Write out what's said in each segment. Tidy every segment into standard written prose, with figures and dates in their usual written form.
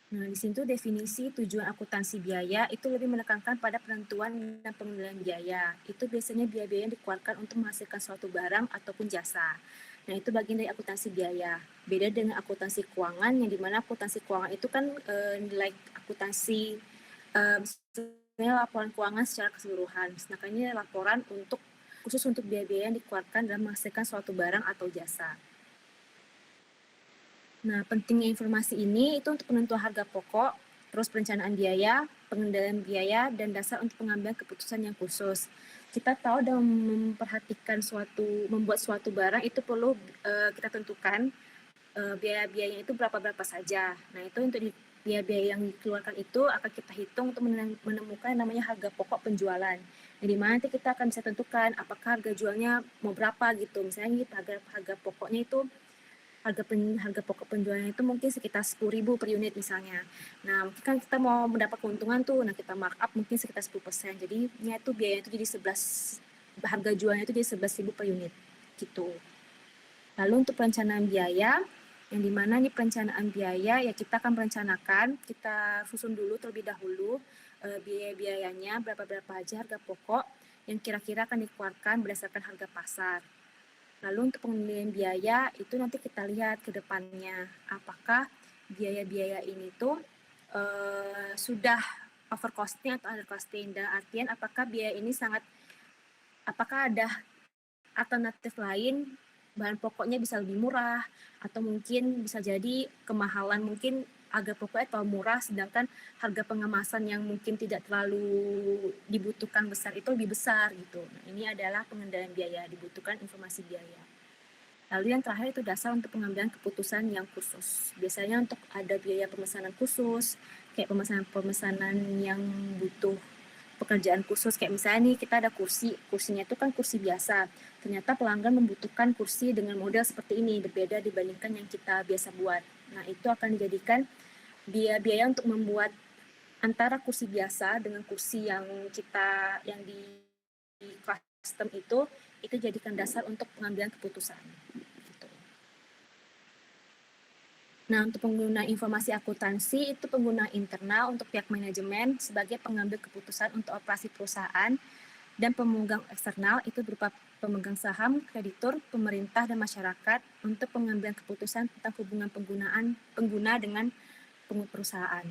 Nah, di situ definisi tujuan akuntansi biaya itu lebih menekankan pada penentuan dan pengendalian biaya. Itu biasanya biaya-biaya yang dikeluarkan untuk menghasilkan suatu barang ataupun jasa. Nah, itu bagian dari akuntansi biaya. Beda dengan akuntansi keuangan, yang dimana akuntansi keuangan itu kan nilai akuntansi misalnya laporan keuangan secara keseluruhan. Sedangkan ini laporan khusus untuk biaya-biaya yang dikeluarkan dalam menghasilkan suatu barang atau jasa. Nah, pentingnya informasi ini itu untuk penentuan harga pokok, terus perencanaan biaya, pengendalian biaya, dan dasar untuk pengambilan keputusan yang khusus. Kita tahu dalam membuat suatu barang itu perlu kita tentukan biaya-biayanya itu berapa-berapa saja. Nah, itu untuk biaya-biaya yang dikeluarkan itu akan kita hitung untuk menemukan yang namanya harga pokok penjualan. Jadi mana nanti kita akan bisa tentukan apakah harga jualnya mau berapa gitu. Misalnya harga pokoknya itu harga pokok penjualnya itu mungkin sekitar 10.000 per unit misalnya. Nah, mungkin kan kita mau mendapat keuntungan tuh, nah kita markup mungkin sekitar 10%. Jadinya itu biaya itu jadi harga jualnya itu jadi 11.000 per unit gitu. Lalu untuk perencanaan biaya, yang dimana nih perencanaan biaya ya kita akan merencanakan, kita susun dulu terlebih dahulu biaya-biayanya berapa-berapa aja harga pokok yang kira-kira akan dikeluarkan berdasarkan harga pasar. Lalu untuk pengendalian biaya itu nanti kita lihat ke depannya apakah biaya-biaya ini tuh sudah over costing atau under costing. Dan artian apakah ada alternatif lain bahan pokoknya bisa lebih murah atau mungkin bisa jadi kemahalan, mungkin harga pokoknya terlalu murah sedangkan harga pengemasan yang mungkin tidak terlalu dibutuhkan besar itu lebih besar gitu. Nah, ini adalah pengendalian biaya, dibutuhkan informasi biaya. Lalu yang terakhir itu dasar untuk pengambilan keputusan yang khusus. Biasanya untuk ada biaya pemesanan khusus, kayak pemesanan yang butuh pekerjaan khusus. Kayak misalnya nih kita ada kursinya itu kan kursi biasa. Ternyata pelanggan membutuhkan kursi dengan model seperti ini, berbeda dibandingkan yang kita biasa buat. Nah, itu akan dijadikan biaya untuk membuat antara kursi biasa dengan kursi yang di custom itu jadikan dasar untuk pengambilan keputusan. Gitu. Nah, untuk pengguna informasi akuntansi itu pengguna internal untuk pihak manajemen sebagai pengambil keputusan untuk operasi perusahaan dan pemegang eksternal itu berupa pemegang saham, kreditur, pemerintah, dan masyarakat untuk pengambilan keputusan tentang hubungan pengguna dengan perusahaan.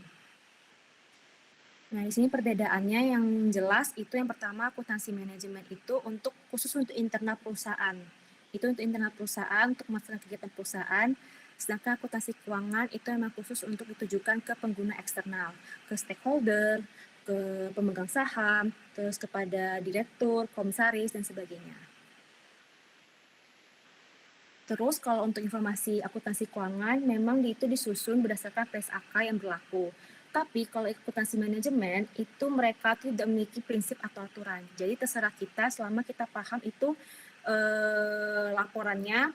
Nah, di sini perbedaannya yang jelas itu yang pertama akuntansi manajemen itu khusus untuk internal perusahaan. Itu untuk internal perusahaan, untuk melaksanakan kegiatan perusahaan. Sedangkan akuntansi keuangan itu memang khusus untuk ditujukan ke pengguna eksternal, ke stakeholder, ke pemegang saham, terus kepada direktur, komisaris, dan sebagainya. Terus kalau untuk informasi akuntansi keuangan, memang itu disusun berdasarkan PSAK yang berlaku. Tapi kalau akuntansi manajemen, itu mereka tidak memiliki prinsip atau aturan. Jadi terserah kita selama kita paham itu laporannya,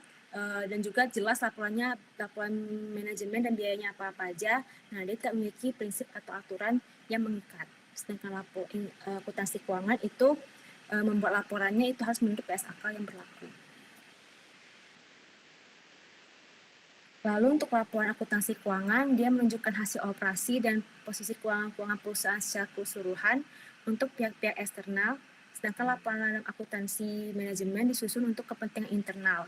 dan juga jelas laporan manajemen dan biayanya apa-apa aja. Nah, dia tidak memiliki prinsip atau aturan yang mengikat. Sedangkan akuntansi keuangan itu membuat laporannya itu harus menurut PSAK yang berlaku. Lalu untuk laporan akuntansi keuangan, dia menunjukkan hasil operasi dan posisi keuangan perusahaan secara keseluruhan untuk pihak-pihak eksternal, sedangkan laporan dalam akuntansi manajemen disusun untuk kepentingan internal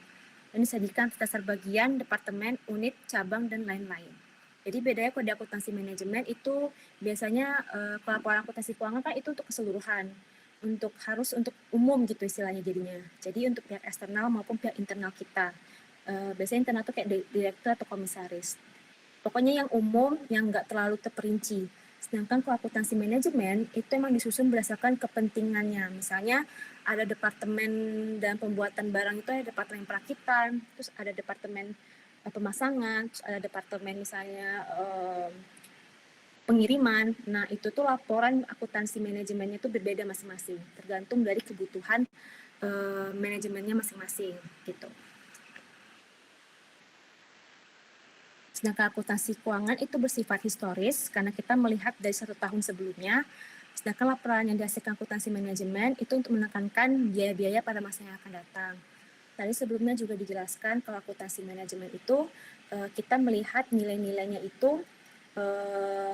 dan disajikan atas dasar bagian, departemen, unit, cabang, dan lain-lain. Jadi bedanya kalau di akuntansi manajemen itu biasanya laporan akuntansi keuangan kan itu untuk keseluruhan, harus untuk umum gitu istilahnya jadinya. Jadi untuk pihak eksternal maupun pihak internal kita. Biasanya internal tuh kayak direktur atau komisaris. Pokoknya yang umum, yang nggak terlalu terperinci. Sedangkan kalau akuntansi manajemen, itu emang disusun berdasarkan kepentingannya. Misalnya ada departemen dan pembuatan barang itu ada departemen perakitan, terus ada departemen pemasangan, terus ada departemen misalnya pengiriman. Nah, itu tuh laporan akuntansi manajemennya itu berbeda masing-masing, tergantung dari kebutuhan manajemennya masing-masing gitu. Sedangkan akuntansi keuangan itu bersifat historis karena kita melihat dari 1 tahun sebelumnya. Sedangkan laporan yang dihasilkan akuntansi manajemen itu untuk menekankan biaya-biaya pada masa yang akan datang. Tadi sebelumnya juga dijelaskan kalau akuntansi manajemen itu kita melihat nilai-nilainya itu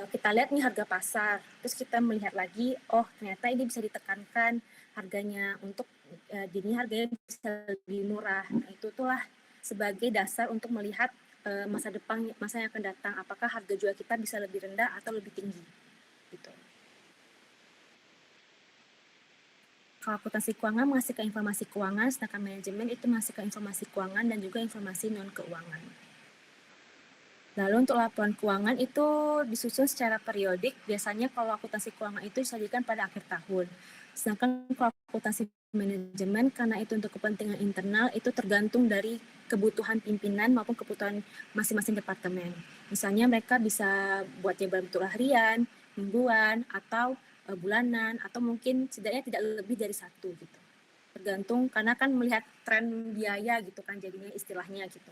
kita lihat nih harga pasar, terus kita melihat lagi, oh ternyata ini bisa ditekankan harganya untuk jadinya harganya bisa lebih murah. Nah, itulah sebagai dasar untuk melihat masa depan, masa yang akan datang, apakah harga jual kita bisa lebih rendah atau lebih tinggi. Gitu. Kalau akuntansi keuangan mengasihkan informasi keuangan, sedangkan manajemen itu mengasihkan informasi keuangan dan juga informasi non-keuangan. Lalu untuk laporan keuangan itu disusun secara periodik, biasanya kalau akuntansi keuangan itu disajikan pada akhir tahun. Sedangkan kalau akuntansi manajemen, karena itu untuk kepentingan internal, itu tergantung dari kebutuhan pimpinan maupun kebutuhan masing-masing departemen. Misalnya mereka bisa buat jadwal bentuk harian, mingguan, atau bulanan, atau mungkin setidaknya tidak lebih dari satu gitu. Tergantung, karena kan melihat tren biaya gitu kan jadinya istilahnya gitu.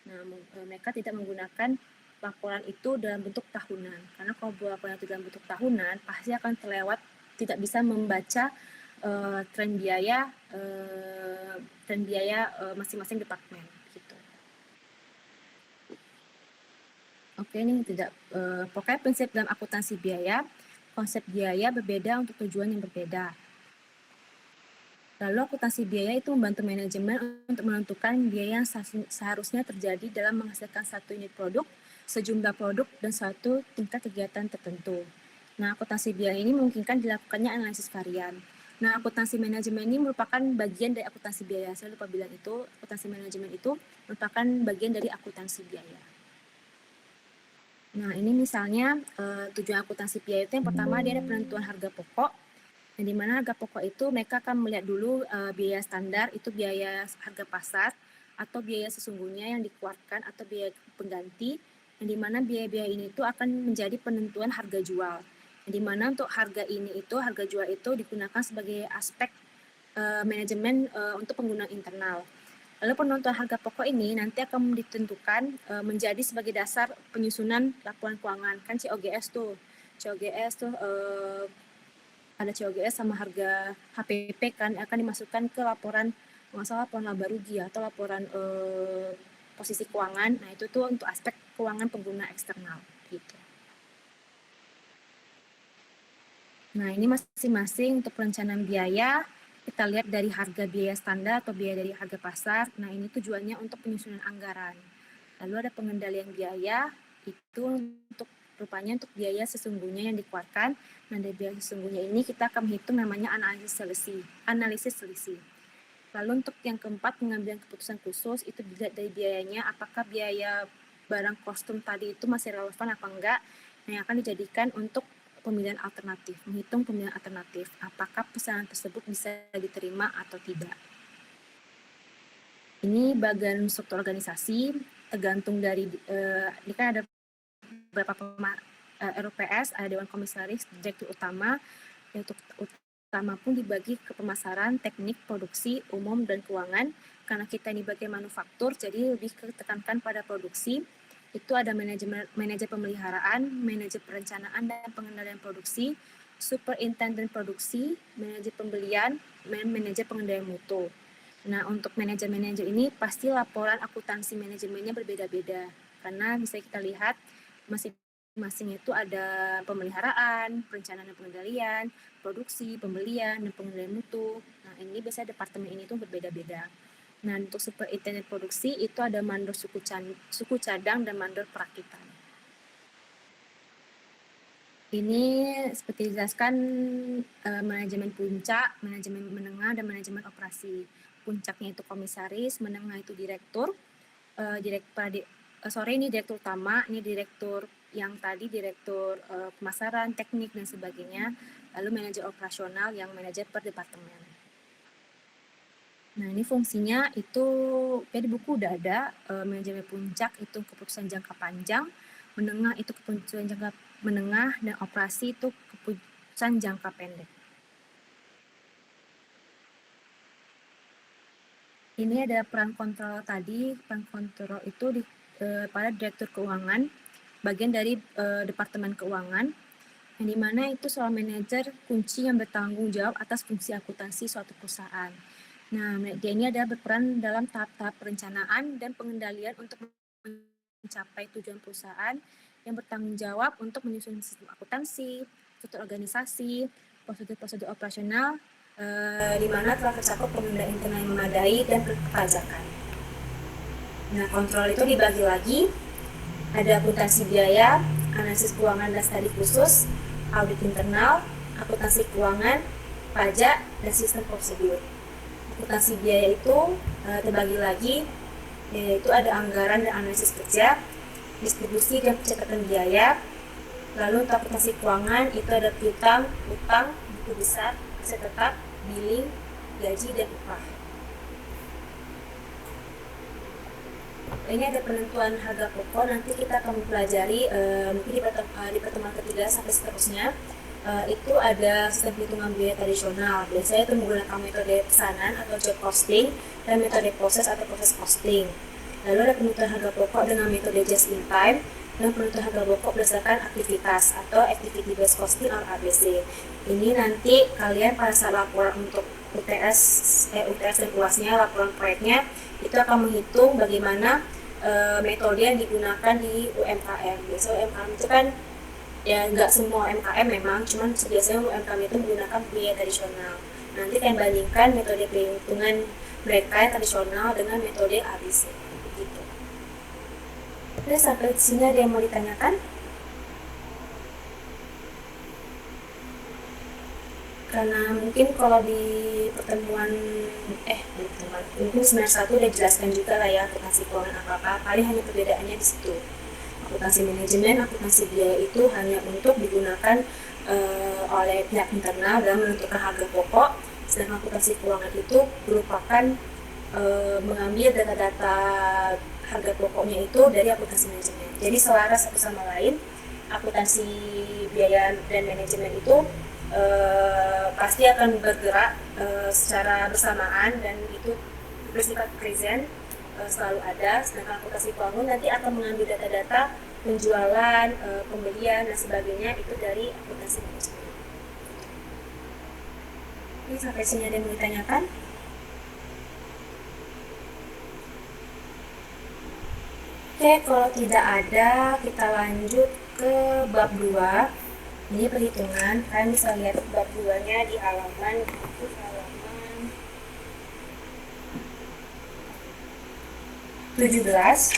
Nah, mereka tidak menggunakan laporan itu dalam bentuk tahunan. Karena kalau laporan itu dalam bentuk tahunan, pasti akan terlewat, tidak bisa membaca tren biaya masing-masing departemen. Gitu. Oke, ini tidak. Pokoknya prinsip dalam akuntansi biaya, konsep biaya berbeda untuk tujuan yang berbeda. Lalu akuntansi biaya itu membantu manajemen untuk menentukan biaya yang seharusnya terjadi dalam menghasilkan satu unit produk, sejumlah produk, dan suatu tingkat kegiatan tertentu. Nah, akuntansi biaya ini memungkinkan dilakukannya analisis varian. Nah, akuntansi manajemen ini merupakan bagian dari akuntansi biaya. Saya lupa bilang itu, akuntansi manajemen itu merupakan bagian dari akuntansi biaya. Nah, ini misalnya tujuan akuntansi biaya itu yang pertama dia ada penentuan harga pokok, yang dimana harga pokok itu mereka akan melihat dulu biaya standar, itu biaya harga pasar, atau biaya sesungguhnya yang dikeluarkan, atau biaya pengganti, yang dimana biaya-biaya ini itu akan menjadi penentuan harga jual. Yang dimana untuk harga ini itu, harga jual itu digunakan sebagai aspek manajemen untuk penggunaan internal. Lalu penentuan harga pokok ini nanti akan ditentukan menjadi sebagai dasar penyusunan laporan keuangan. Kan COGS tuh. COGS tuh ada COGS sama harga HPP kan akan dimasukkan ke laporan masalah laporan laba rugi atau laporan posisi keuangan. Nah, itu tuh untuk aspek keuangan pengguna eksternal gitu. Nah, ini masing-masing untuk perencanaan biaya kita lihat dari harga biaya standar atau biaya dari harga pasar. Nah, ini tujuannya untuk penyusunan anggaran. Lalu ada pengendalian biaya, itu untuk rupanya untuk biaya sesungguhnya yang dikeluarkan. Nah, dari biaya sesungguhnya ini kita akan menghitung namanya analisis selisih. Lalu untuk yang keempat, pengambilan keputusan khusus, itu dilihat dari biayanya, apakah biaya barang kostum tadi itu masih relevan apa enggak, nah, yang akan dijadikan untuk pemilihan alternatif, menghitung pemilihan alternatif, apakah pesanan tersebut bisa diterima atau tidak. Ini bagian struktur organisasi, tergantung dari, ini kan ada beberapa RUPS, ada Dewan Komisaris, Direktur Utama. Direktur Utama pun dibagi ke pemasaran, teknik, produksi, umum, dan keuangan. Karena kita ini bagian manufaktur, jadi lebih ketekankan pada produksi. Itu ada manajer pemeliharaan, manajer perencanaan dan pengendalian produksi, superintendent produksi, manajer pembelian, dan manajer pengendalian mutu. Nah, untuk manajer-manajer ini pasti laporan akuntansi manajemennya berbeda-beda. Karena bisa kita lihat masing-masing itu ada pemeliharaan, perencanaan dan pengendalian, produksi, pembelian, dan pengendalian mutu. Nah, ini biasanya departemen ini tuh berbeda-beda. Nah, untuk superintendent produksi itu ada mandor suku cadang dan mandor perakitan. Ini seperti dijelaskan manajemen puncak, manajemen menengah, dan manajemen operasi. Puncaknya itu komisaris, menengah itu direktur, ini direktur utama, ini direktur yang tadi direktur pemasaran, teknik, dan sebagainya. Lalu manajer operasional yang manajer per departemen. Nah, ini fungsinya itu di buku udah ada, manajemen puncak itu keputusan jangka panjang, menengah itu keputusan jangka menengah, dan operasi itu keputusan jangka pendek. Ini ada peran kontrol tadi, peran kontrol itu pada direktur keuangan, bagian dari departemen keuangan, yang dimana itu seorang manajer kunci yang bertanggung jawab atas fungsi akuntansi suatu perusahaan. Nah, dia ini ada berperan dalam tahap-tahap perencanaan dan pengendalian untuk mencapai tujuan perusahaan, yang bertanggung jawab untuk menyusun sistem akuntansi, struktur organisasi, prosedur-prosedur operasional, di mana telah tercakup pengendalian internal yang memadai dan perpajakan. Nah, kontrol itu dibagi lagi, ada akuntansi biaya, analisis keuangan dan studi khusus, audit internal, akuntansi keuangan, pajak, dan sistem prosedur. Akuntansi biaya itu terbagi lagi, yaitu ada anggaran dan analisis kerja, distribusi dan pencatatan biaya. Lalu untuk akuntansi keuangan itu ada piutang, utang, buku besar, aset tetap, billing, gaji, dan upah. Ini ada penentuan harga pokok, nanti kita akan mempelajari mungkin di pertemuan ketiga sampai seterusnya. Itu ada sistem hitungan biaya tradisional. Biasanya itu menggunakan metode pesanan atau job costing dan metode proses atau proses costing. Lalu ada penentuan harga pokok dengan metode just in time dan penentuan harga pokok berdasarkan aktivitas atau activity based costing atau ABC. Ini nanti kalian pada saat laporan untuk UTS dan UASnya, laporan proyeknya itu akan menghitung bagaimana metode yang digunakan di UMKM. Biasanya UMKM itu kan ya nggak semua UMKM memang, cuman biasanya UMKM itu menggunakan biaya tradisional. Nanti kalian bandingkan metode perhitungan mereka yang tradisional dengan metode ABC. Gitu. Oke, sampai di sini ada yang mau ditanyakan? Karena mungkin kalau di pertemuan mungkin semester 1 udah jelaskan juga lah ya akuntansi keuangan apa-apa, paling hanya perbedaannya di situ. Akuntansi manajemen, akuntansi biaya itu hanya untuk digunakan oleh pihak internal dalam menentukan harga pokok, sedangkan akuntansi keuangan itu merupakan mengambil data-data harga pokoknya itu dari akuntansi manajemen. Jadi selaras satu sama lain, akuntansi biaya dan manajemen itu pasti akan bergerak secara bersamaan dan itu bersifat present, selalu ada. Sedangkan akuntansi keuangan nanti akan mengambil data-data penjualan, pembelian dan sebagainya itu dari akuntansi manajemen. Ini sampai sini ada yang mau ditanyakan? Oke, kalau tidak ada kita lanjut ke bab 2. Ini perhitungan, kalian bisa lihat bab 2-nya di halaman 17.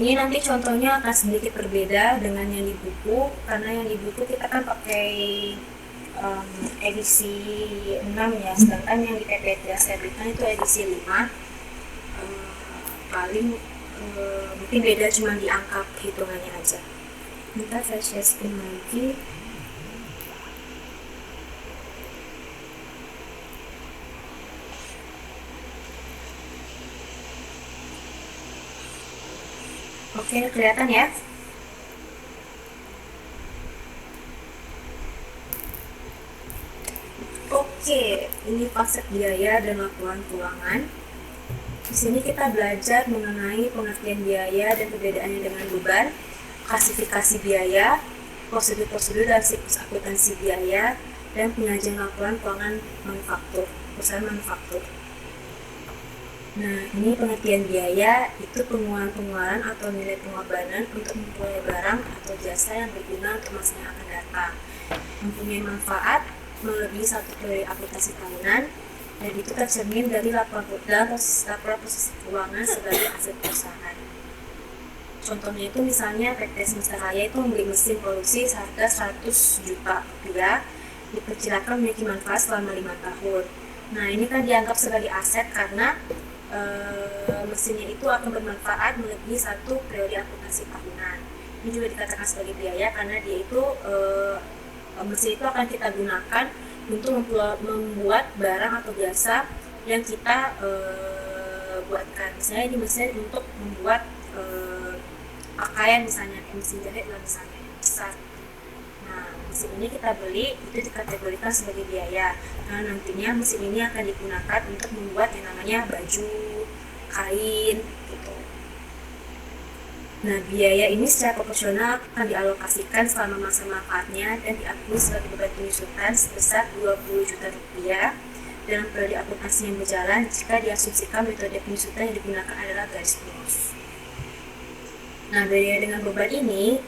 Ini nanti contohnya akan sedikit berbeda dengan yang di buku, karena yang di buku kita kan pakai edisi 6 ya, sedangkan yang di PPT saya berikan itu edisi 5. Paling mungkin beda cuma di angka perhitungannya aja. Bentar saya share screen lagi. Oke, kelihatan ya? Oke, ini konsep biaya dan laporan keuangan. Di sini kita belajar mengenai pengertian biaya dan perbedaannya dengan beban, klasifikasi biaya, prosedur-prosedur dan siklus akuntansi biaya, dan penyajian laporan keuangan manufaktur, perusahaan manufaktur. Nah, ini pengertian biaya itu pengeluaran atau nilai pengorbanan untuk memperoleh barang atau jasa yang berguna untuk masa yang akan datang, mempunyai manfaat melebihi satu periode akuntansi tahunan, dan itu tercermin dari laporan posisi keuangan sebagai aset perusahaan. Contohnya itu misalnya PT Semesta Raya itu membeli mesin produksi seharga 100 juta rupiah, diperkirakan memiliki manfaat selama 5 tahun. Nah, ini kan dianggap sebagai aset karena mesinnya itu akan bermanfaat melebihi satu periode akuntansi tahunan. Ini juga dikatakan sebagai biaya karena dia itu mesin itu akan kita gunakan untuk membuat barang atau jasa yang kita buatkan. Misalnya ini mesin untuk membuat pakaian, misalnya mesin jahit lah misalnya yang besar. Nah, mesin ini kita beli itu dikategorikan sebagai biaya. Nah, nantinya mesin ini akan digunakan untuk membuat yang namanya baju, kain gitu. Nah, biaya ini secara proporsional akan dialokasikan selama masa manfaatnya dan diakui sebagai beban penyusutan sebesar 20 juta rupiah dalam periode akuntansi yang berjalan jika diasumsikan metode penyusutan yang digunakan adalah garis lurus. Nah, beda dengan beban ini,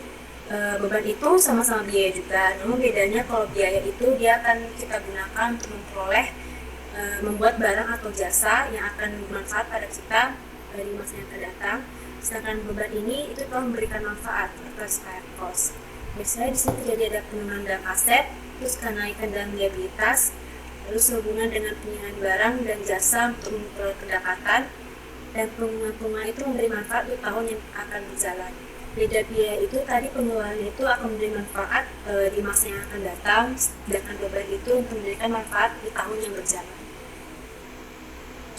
beban itu sama-sama biaya juga, namun bedanya kalau biaya itu dia akan kita gunakan untuk memperoleh membuat barang atau jasa yang akan bermanfaat pada kita di masa yang akan datang. Sedangkan beban ini itu telah memberikan manfaat atau expired cost. Misalnya di sini terjadi ada penurunan dalam aset, terus kenaikan dalam liabilitas, lalu sehubungan dengan penyerahan barang dan jasa untuk memperoleh pendapatan, dan pengeluaran itu memberi manfaat untuk tahun yang akan berjalan. Beda biaya itu tadi pengeluaran itu akan memberi manfaat di masa yang akan datang, sedangkan beban itu untuk memberikan manfaat di tahun yang berjalan.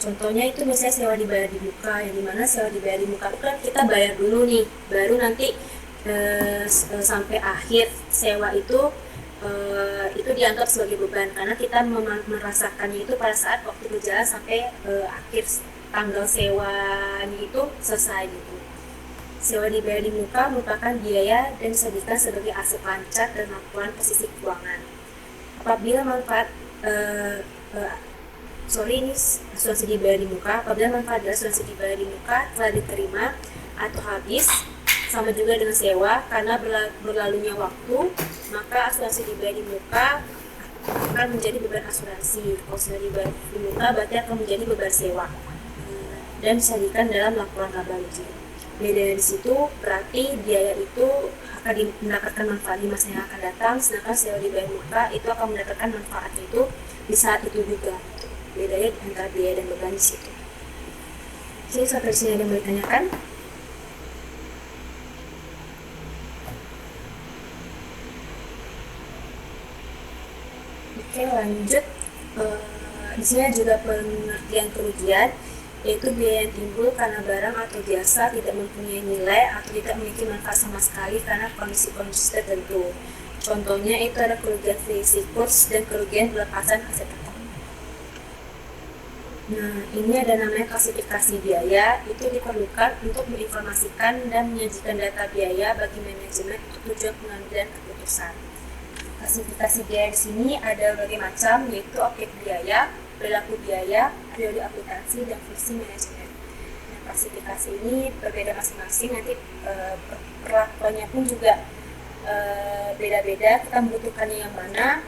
Contohnya itu misalnya sewa dibayar di muka, yang dimana sewa dibayar di muka itu kan kita bayar dulu nih, baru nanti sampai akhir sewa itu dianggap sebagai beban karena kita merasakannya itu pada saat waktu berjalan sampai akhir tanggal sewanya itu selesai gitu. Sewa dibayar di muka merupakan biaya dan disebutkan sebagai aset lancar dan laporan posisi keuangan. Apabila manfaat ini asuransi dibayar di muka, apabila manfaat dari asuransi dibayar di muka telah diterima atau habis, sama juga dengan sewa, karena berlalunya waktu, maka asuransi dibayar di muka akan menjadi beban asuransi. Kalau sudah dibayar di muka berarti akan menjadi beban sewa dan disajikan dalam laporan laba rugi. Bedanya di situ berarti biaya itu akan mendapatkan manfaat di masa yang akan datang, sedangkan sewa dibayar di muka itu akan mendapatkan manfaat itu di saat itu juga. Bedanya antara biaya dan beban di situ. Jadi sampai sini ada yang mau ditanyakan? Oke, lanjut. Di sini juga pengertian kerugian, yaitu biaya yang timbul karena barang atau jasa tidak mempunyai nilai atau tidak memiliki manfaat sama sekali karena kondisi-kondisi tertentu. Contohnya itu ada kerugian selisih kurs dan kerugian pelepasan aset tertentu. Nah, ini ada namanya klasifikasi biaya, itu diperlukan untuk menginformasikan dan menyajikan data biaya bagi manajemen untuk tujuan pengambilan keputusan. Klasifikasi biaya di sini ada berbagai macam, yaitu objek biaya, perilaku biaya, periode akuntansi, dan fungsi manajemen. Nah, klasifikasi ini berbeda masing-masing, nanti perlakuannya pun juga beda-beda, kita membutuhkannya yang mana.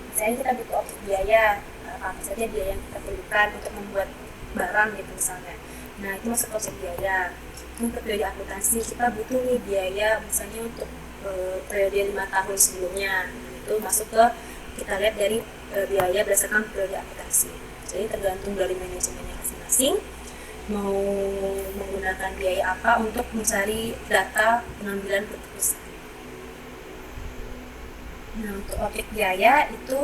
Misalnya kita butuh objek biaya, apa saja biaya yang kita perlukan untuk membuat barang gitu misalnya. Nah, itu masuk objek biaya. Untuk periode akuntansi kita butuh nih biaya misalnya untuk periode 5 tahun sebelumnya. Itu masuk ke kita lihat dari biaya berdasarkan periode akuntansi. Jadi tergantung dari manajemennya masing-masing mau menggunakan biaya apa untuk mencari data pengambilan keputusan. Nah, untuk objek biaya itu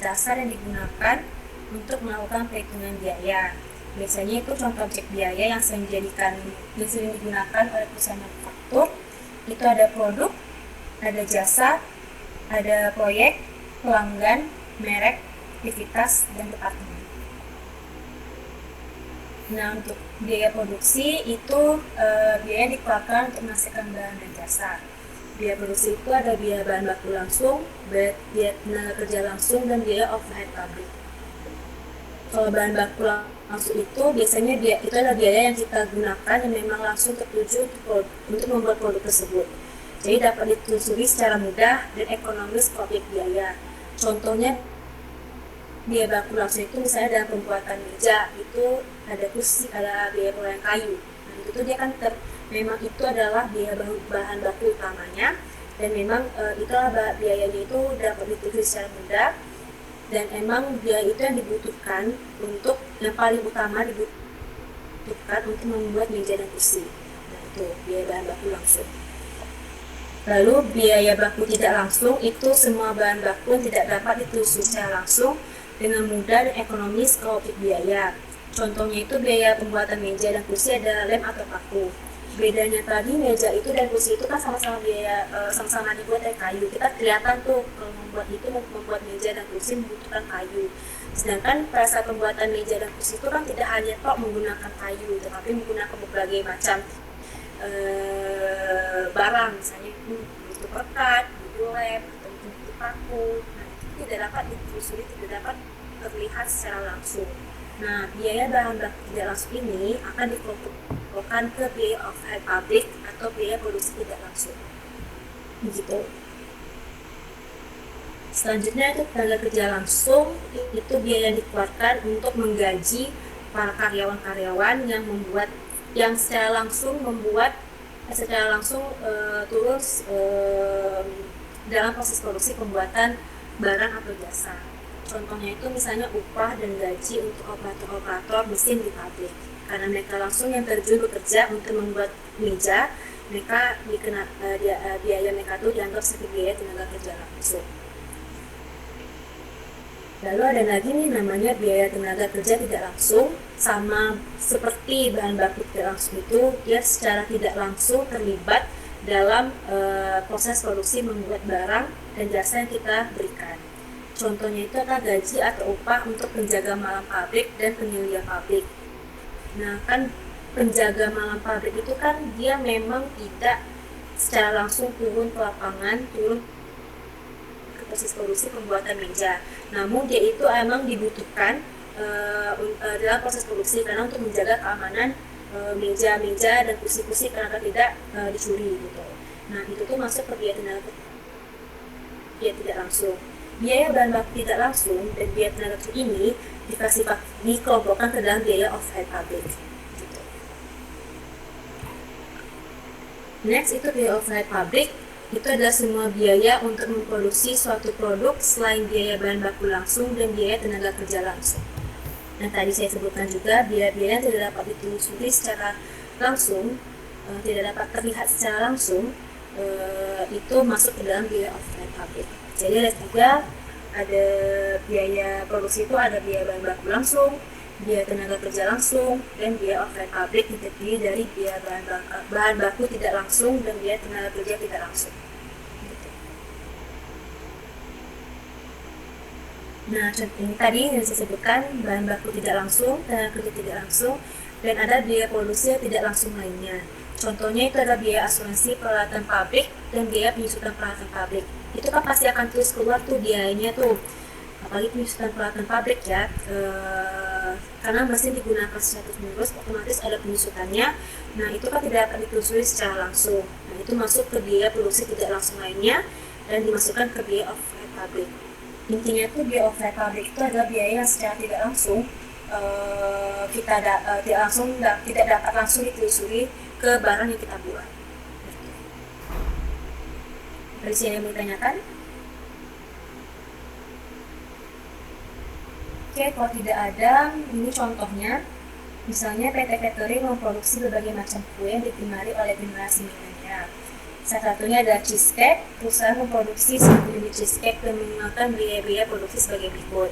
dasar yang digunakan untuk melakukan perhitungan biaya. Biasanya itu contoh objek biaya yang sering digunakan oleh perusahaan manufaktur. Itu ada produk, ada jasa, ada proyek, pelanggan, merek, aktivitas, dan departemen. Nah, untuk biaya produksi itu biaya yang dikeluarkan untuk menghasilkan barang dan jasa. Biaya produksi itu ada biaya bahan baku langsung, biaya tenaga kerja langsung, dan biaya overhead pabrik. Kalau bahan baku langsung itu biasanya itu adalah biaya yang kita gunakan yang memang langsung tertuju untuk membuat produk tersebut. Jadi dapat ditelusuri secara mudah dan ekonomis ke objek biaya. Contohnya biaya baku langsung itu misalnya dalam pembuatan meja itu ada kursi, ada biaya pengolahan kayu. Nah, itu dia kan memang itu adalah biaya bahan baku utamanya, dan memang itulah biayanya itu dapat ditelusuri secara mudah, dan emang biaya itu yang dibutuhkan untuk yang paling utama dibutuhkan untuk membuat meja dan kursi. Nah, itu biaya bahan baku langsung. Lalu biaya baku tidak langsung itu semua bahan baku yang tidak dapat ditelusuri secara langsung dengan mudah dan ekonomis ke objek biaya. Contohnya itu biaya pembuatan meja dan kursi ada lem atau paku. Bedanya tadi meja itu dan kursi itu kan sama-sama biaya sama-sama dibuat dari kayu. Kita kelihatan tuh kalau membuat meja dan kursi membutuhkan kayu. Sedangkan pada saat pembuatan meja dan kursi itu kan tidak hanya menggunakan kayu, tetapi menggunakan berbagai macam barang, misalnya butuh pekat, butuh lem, atau butuh paku. Nah, itu tidak dapat ditelusuri, tidak dapat terlihat secara langsung. Nah, biaya bahan baku tidak langsung ini akan dikelompokkan ke biaya overhead pabrik atau biaya produksi tidak langsung. Begitu. Selanjutnya itu tenaga kerja langsung, itu biaya yang dikeluarkan untuk menggaji para karyawan-karyawan yang secara langsung turun dalam proses produksi pembuatan barang atau jasa. Contohnya itu misalnya upah dan gaji untuk operator mesin di pabrik. Karena mereka langsung yang terjun bekerja untuk membuat meja, mereka biaya mereka itu dianggap sebagai biaya tenaga kerja langsung. Lalu ada lagi nih namanya biaya tenaga kerja tidak langsung, sama seperti bahan baku tidak langsung itu, dia secara tidak langsung terlibat dalam proses produksi membuat barang dan jasa yang kita berikan. Contohnya itu adalah gaji atau upah untuk penjaga malam pabrik dan penyelia pabrik. Nah, kan penjaga malam pabrik itu kan dia memang tidak secara langsung turun ke lapangan, turun ke proses produksi pembuatan meja. Namun dia itu emang dibutuhkan dalam proses produksi karena untuk menjaga keamanan meja-meja dan kursi-kursi karena tidak dicuri gitu. Nah, itu tuh masuk ke biaya tenaga tidak langsung. Biaya bahan baku tidak langsung dan biaya tenaga kerja ini dikelompokkan ke dalam biaya overhead pabrik. Gitu. Next itu biaya overhead pabrik, itu adalah semua biaya untuk memproduksi suatu produk selain biaya bahan baku langsung dan biaya tenaga kerja langsung. Nah, tadi saya sebutkan juga biaya-biaya yang tidak dapat ditelusuri secara langsung, tidak dapat terlihat secara langsung, itu masuk ke dalam biaya overhead pabrik. Jadi ada juga, ada biaya produksi itu ada biaya bahan baku langsung, biaya tenaga kerja langsung, dan biaya overhead pabrik yang terdiri dari biaya bahan baku tidak langsung dan biaya tenaga kerja tidak langsung. Nah, ini tadi yang saya sebutkan bahan baku tidak langsung, tenaga kerja tidak langsung, dan ada biaya produksi yang tidak langsung lainnya. Contohnya itu adalah biaya asuransi peralatan pabrik dan biaya penyusutan peralatan pabrik. Itu kan pasti akan terus keluar tuh biayanya tuh, apalagi penyusutan peralatan pabrik ya, karena mesin digunakan secara terus-menerus, otomatis ada penyusutannya. Nah, itu kan tidak akan ditelusuri secara langsung. Nah, itu masuk ke biaya produksi tidak langsung lainnya dan dimasukkan ke biaya overhead pabrik. Intinya tuh biaya overhead pabrik itu adalah biaya yang secara tidak langsung tidak dapat langsung ditelusuri ke barang yang kita buat. Dari sini yang ditanyakan? Oke, kalau tidak ada, ini contohnya. Misalnya PT Catering memproduksi berbagai macam kue yang digemari oleh generasi milenial. Salah satunya adalah cheesecake. Perusahaan memproduksi 1 unit cheesecake dan menggunakan biaya produksi sebagai berikut.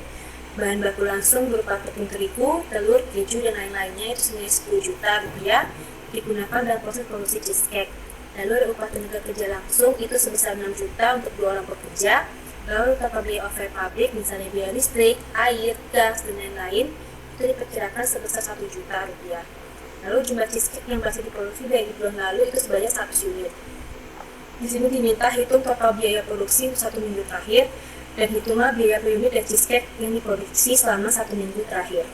Bahan baku langsung berupa tepung terigu, telur, keju, dan lain-lainnya itu senilai 10 juta rupiah digunakan dalam proses produksi cheesecake. Lalu ada upah tenaga kerja langsung itu sebesar 6 juta untuk 2 orang pekerja. Lalu tanpa biaya overhead pabrik, misalnya biaya listrik, air, gas, dan lain-lain, itu diperkirakan sebesar 1 juta rupiah. Lalu jumlah cheesecake yang berhasil diproduksi dari bulan lalu itu sebanyak 100 unit. Di sini diminta hitung total biaya produksi 1 minggu terakhir dan hitunglah biaya per unit dan cheesecake yang diproduksi selama 1 minggu terakhir.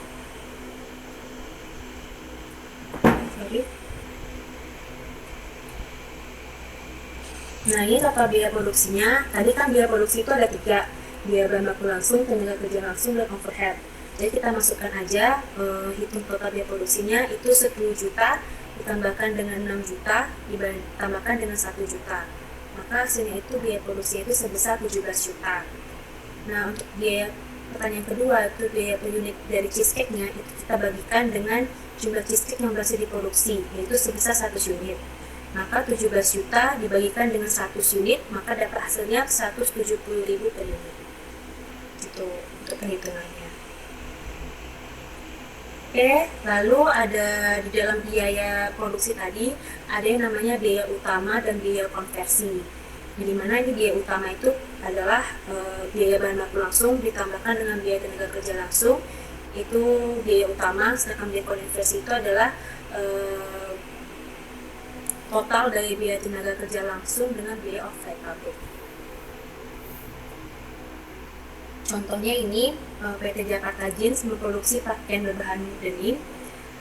Nah, ini total biaya produksinya. Tadi kan biaya produksi itu ada 3, biaya bahan baku langsung, tenaga kerja langsung, dan overhead. Jadi kita masukkan aja, hitung total biaya produksinya itu 10 juta ditambahkan dengan 6 juta ditambahkan dengan 1 juta. Maka hasilnya itu biaya produksi itu sebesar 17 juta. Nah, untuk biaya pertanyaan kedua itu biaya per unit dari cheesecake-nya itu kita bagikan dengan jumlah cheesecake yang berhasil diproduksi, yaitu sebesar 100 unit. Maka 17 juta dibagikan dengan 100 unit, maka dapat hasilnya 170.000 per unit. Itu untuk perhitungannya. Oke, lalu ada di dalam biaya produksi tadi, ada yang namanya biaya utama dan biaya konversi. Di mana ini biaya utama itu adalah biaya bahan baku langsung ditambahkan dengan biaya tenaga kerja langsung, itu biaya utama, sedangkan biaya konversi itu adalah total dari biaya tenaga kerja langsung dengan biaya overhead pabrik. Contohnya ini PT Jakarta Jeans memproduksi pakaian berbahan denim.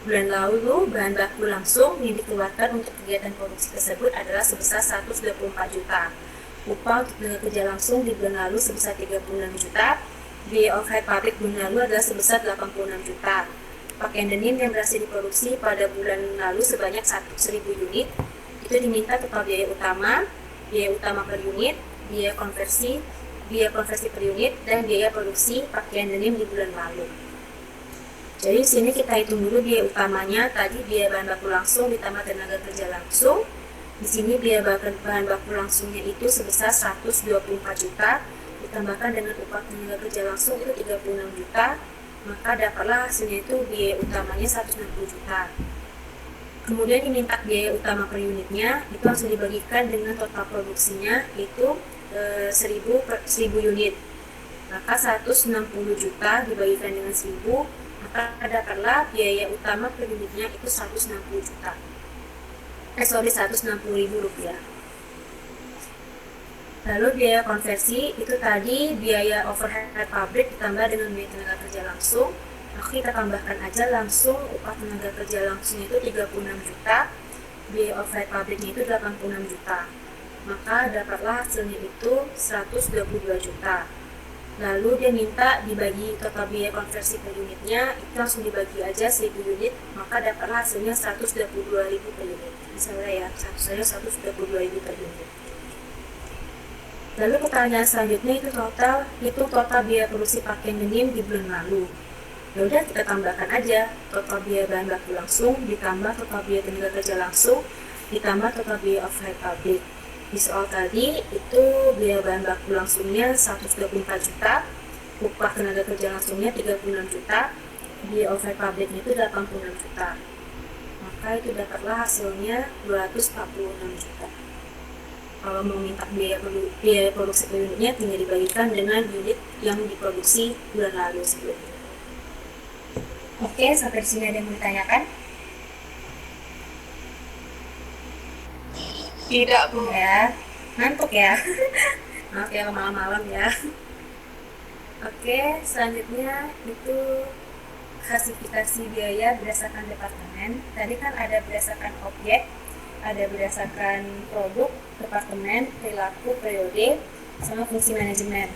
Bulan lalu bahan baku langsung yang dikeluarkan untuk kegiatan produksi tersebut adalah sebesar 124 juta. Upah untuk tenaga kerja langsung di bulan lalu sebesar 36 juta. Biaya overhead pabrik bulan lalu adalah sebesar 86 juta. Pakaian denim yang berhasil diproduksi pada bulan lalu sebanyak 1.000 unit. Itu diminta total biaya utama per unit, biaya konversi per unit, dan biaya produksi pakaian denim di bulan lalu. Jadi di sini kita hitung dulu biaya utamanya. Tadi biaya bahan baku langsung ditambah tenaga kerja langsung. Di sini biaya bahan baku langsungnya itu sebesar 124 juta, ditambahkan dengan upah tenaga kerja langsung itu 36 juta, maka dapatlah hasilnya itu biaya utamanya 160 juta. Kemudian diminta biaya utama per unitnya, itu langsung dibagikan dengan total produksinya itu 1000 unit. Maka 160 juta dibagikan dengan 1000, maka dapatlah biaya utama per unitnya itu 160 juta. 160 ribu rupiah. Lalu biaya konversi itu tadi biaya overhead pabrik ditambah dengan biaya tenaga kerja langsung. Maka kita tambahkan aja langsung upah tenaga kerja langsungnya itu 36 juta, biaya overhead pabriknya itu 86 juta. Maka dapatlah hasilnya itu 122 juta. Lalu dia minta dibagi total biaya konversi per unitnya, itu langsung dibagi aja 1000 unit, maka dapatlah hasilnya 122.000 per unit. Misalnya ya, saya 122.000 per unit. Lalu pertanyaan selanjutnya itu total biaya produksi pakaian denim di bulan lalu. Ya udah, kita tambahkan aja total biaya bahan baku langsung ditambah total biaya tenaga kerja langsung ditambah total biaya overhead pabrik. Di soal tadi itu biaya bahan baku langsungnya 124 juta, upah tenaga kerja langsungnya 36 juta, biaya overhead pabriknya itu 86 juta. Maka itu dapatlah hasilnya 246 juta. Kalau mau minta biaya produksi per unitnya tinggal dibagikan dengan unit yang diproduksi bulan lalu sebelumnya. Oke, sampai di sini ada yang mau ditanyakan? Tidak, Bu. Ya, ngantuk ya. Maaf ya, malam-malam ya. Oke, selanjutnya itu klasifikasi biaya berdasarkan departemen. Tadi kan ada berdasarkan objek, ada berdasarkan produk, departemen, perilaku, periode, sama fungsi manajemen.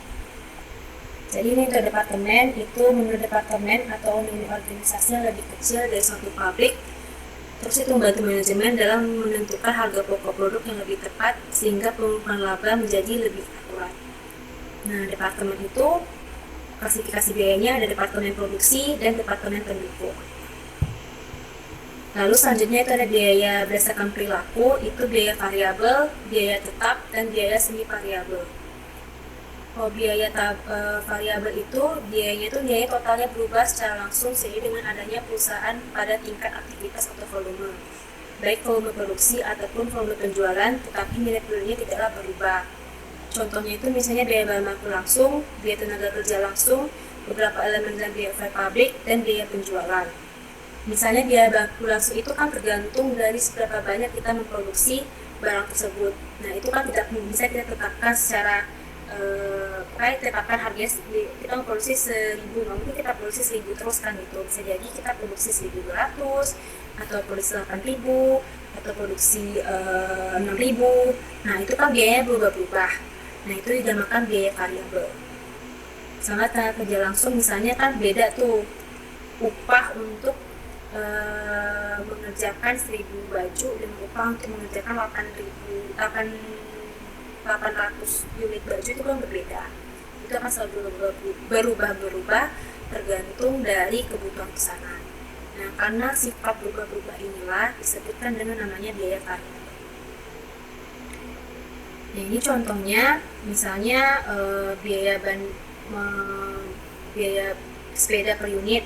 Jadi ini untuk departemen, itu menurut departemen atau unit organisasi yang lebih kecil dari suatu pabrik, terus itu membantu manajemen dalam menentukan harga pokok produk yang lebih tepat sehingga pengukuran laba menjadi lebih akurat. Nah, departemen itu klasifikasi biayanya ada departemen produksi dan departemen pendukung. Lalu selanjutnya itu ada biaya berdasarkan perilaku, itu biaya variabel, biaya tetap, dan biaya semi variabel. Kalau biaya variabel itu biaya totalnya berubah secara langsung seiring dengan adanya perusahaan pada tingkat aktivitas atau volume, baik volume produksi ataupun volume penjualan, tetapi nilai realnya tidaklah berubah. Contohnya itu misalnya biaya bahan baku langsung, biaya tenaga kerja langsung, beberapa elemen dalam biaya overhead pabrik, dan biaya penjualan. Misalnya biaya baku langsung itu kan tergantung dari seberapa banyak kita memproduksi barang tersebut. Nah, itu kan tidak bisa kita tetapkan secara tetapkan harganya, kita memproduksi 1000, mungkin kita produksi 1000 terus kan gitu. Bisa jadi kita produksi 1200 atau produksi 8000 atau produksi 6000. Nah, itu kan biayanya berubah-ubah. Nah, itu dinamakan biaya variabel. Sama tenaga kerja langsung misalnya kan beda tuh upah untuk mengerjakan 1000 baju dan upah untuk mengerjakan 800 unit baju itu kan berbeda. Itu akan selalu berubah tergantung dari kebutuhan pesanan. Nah, karena sifat berubah-ubah inilah disebutkan dengan namanya biaya variabel. Nah, ini contohnya misalnya biaya sepeda per unit.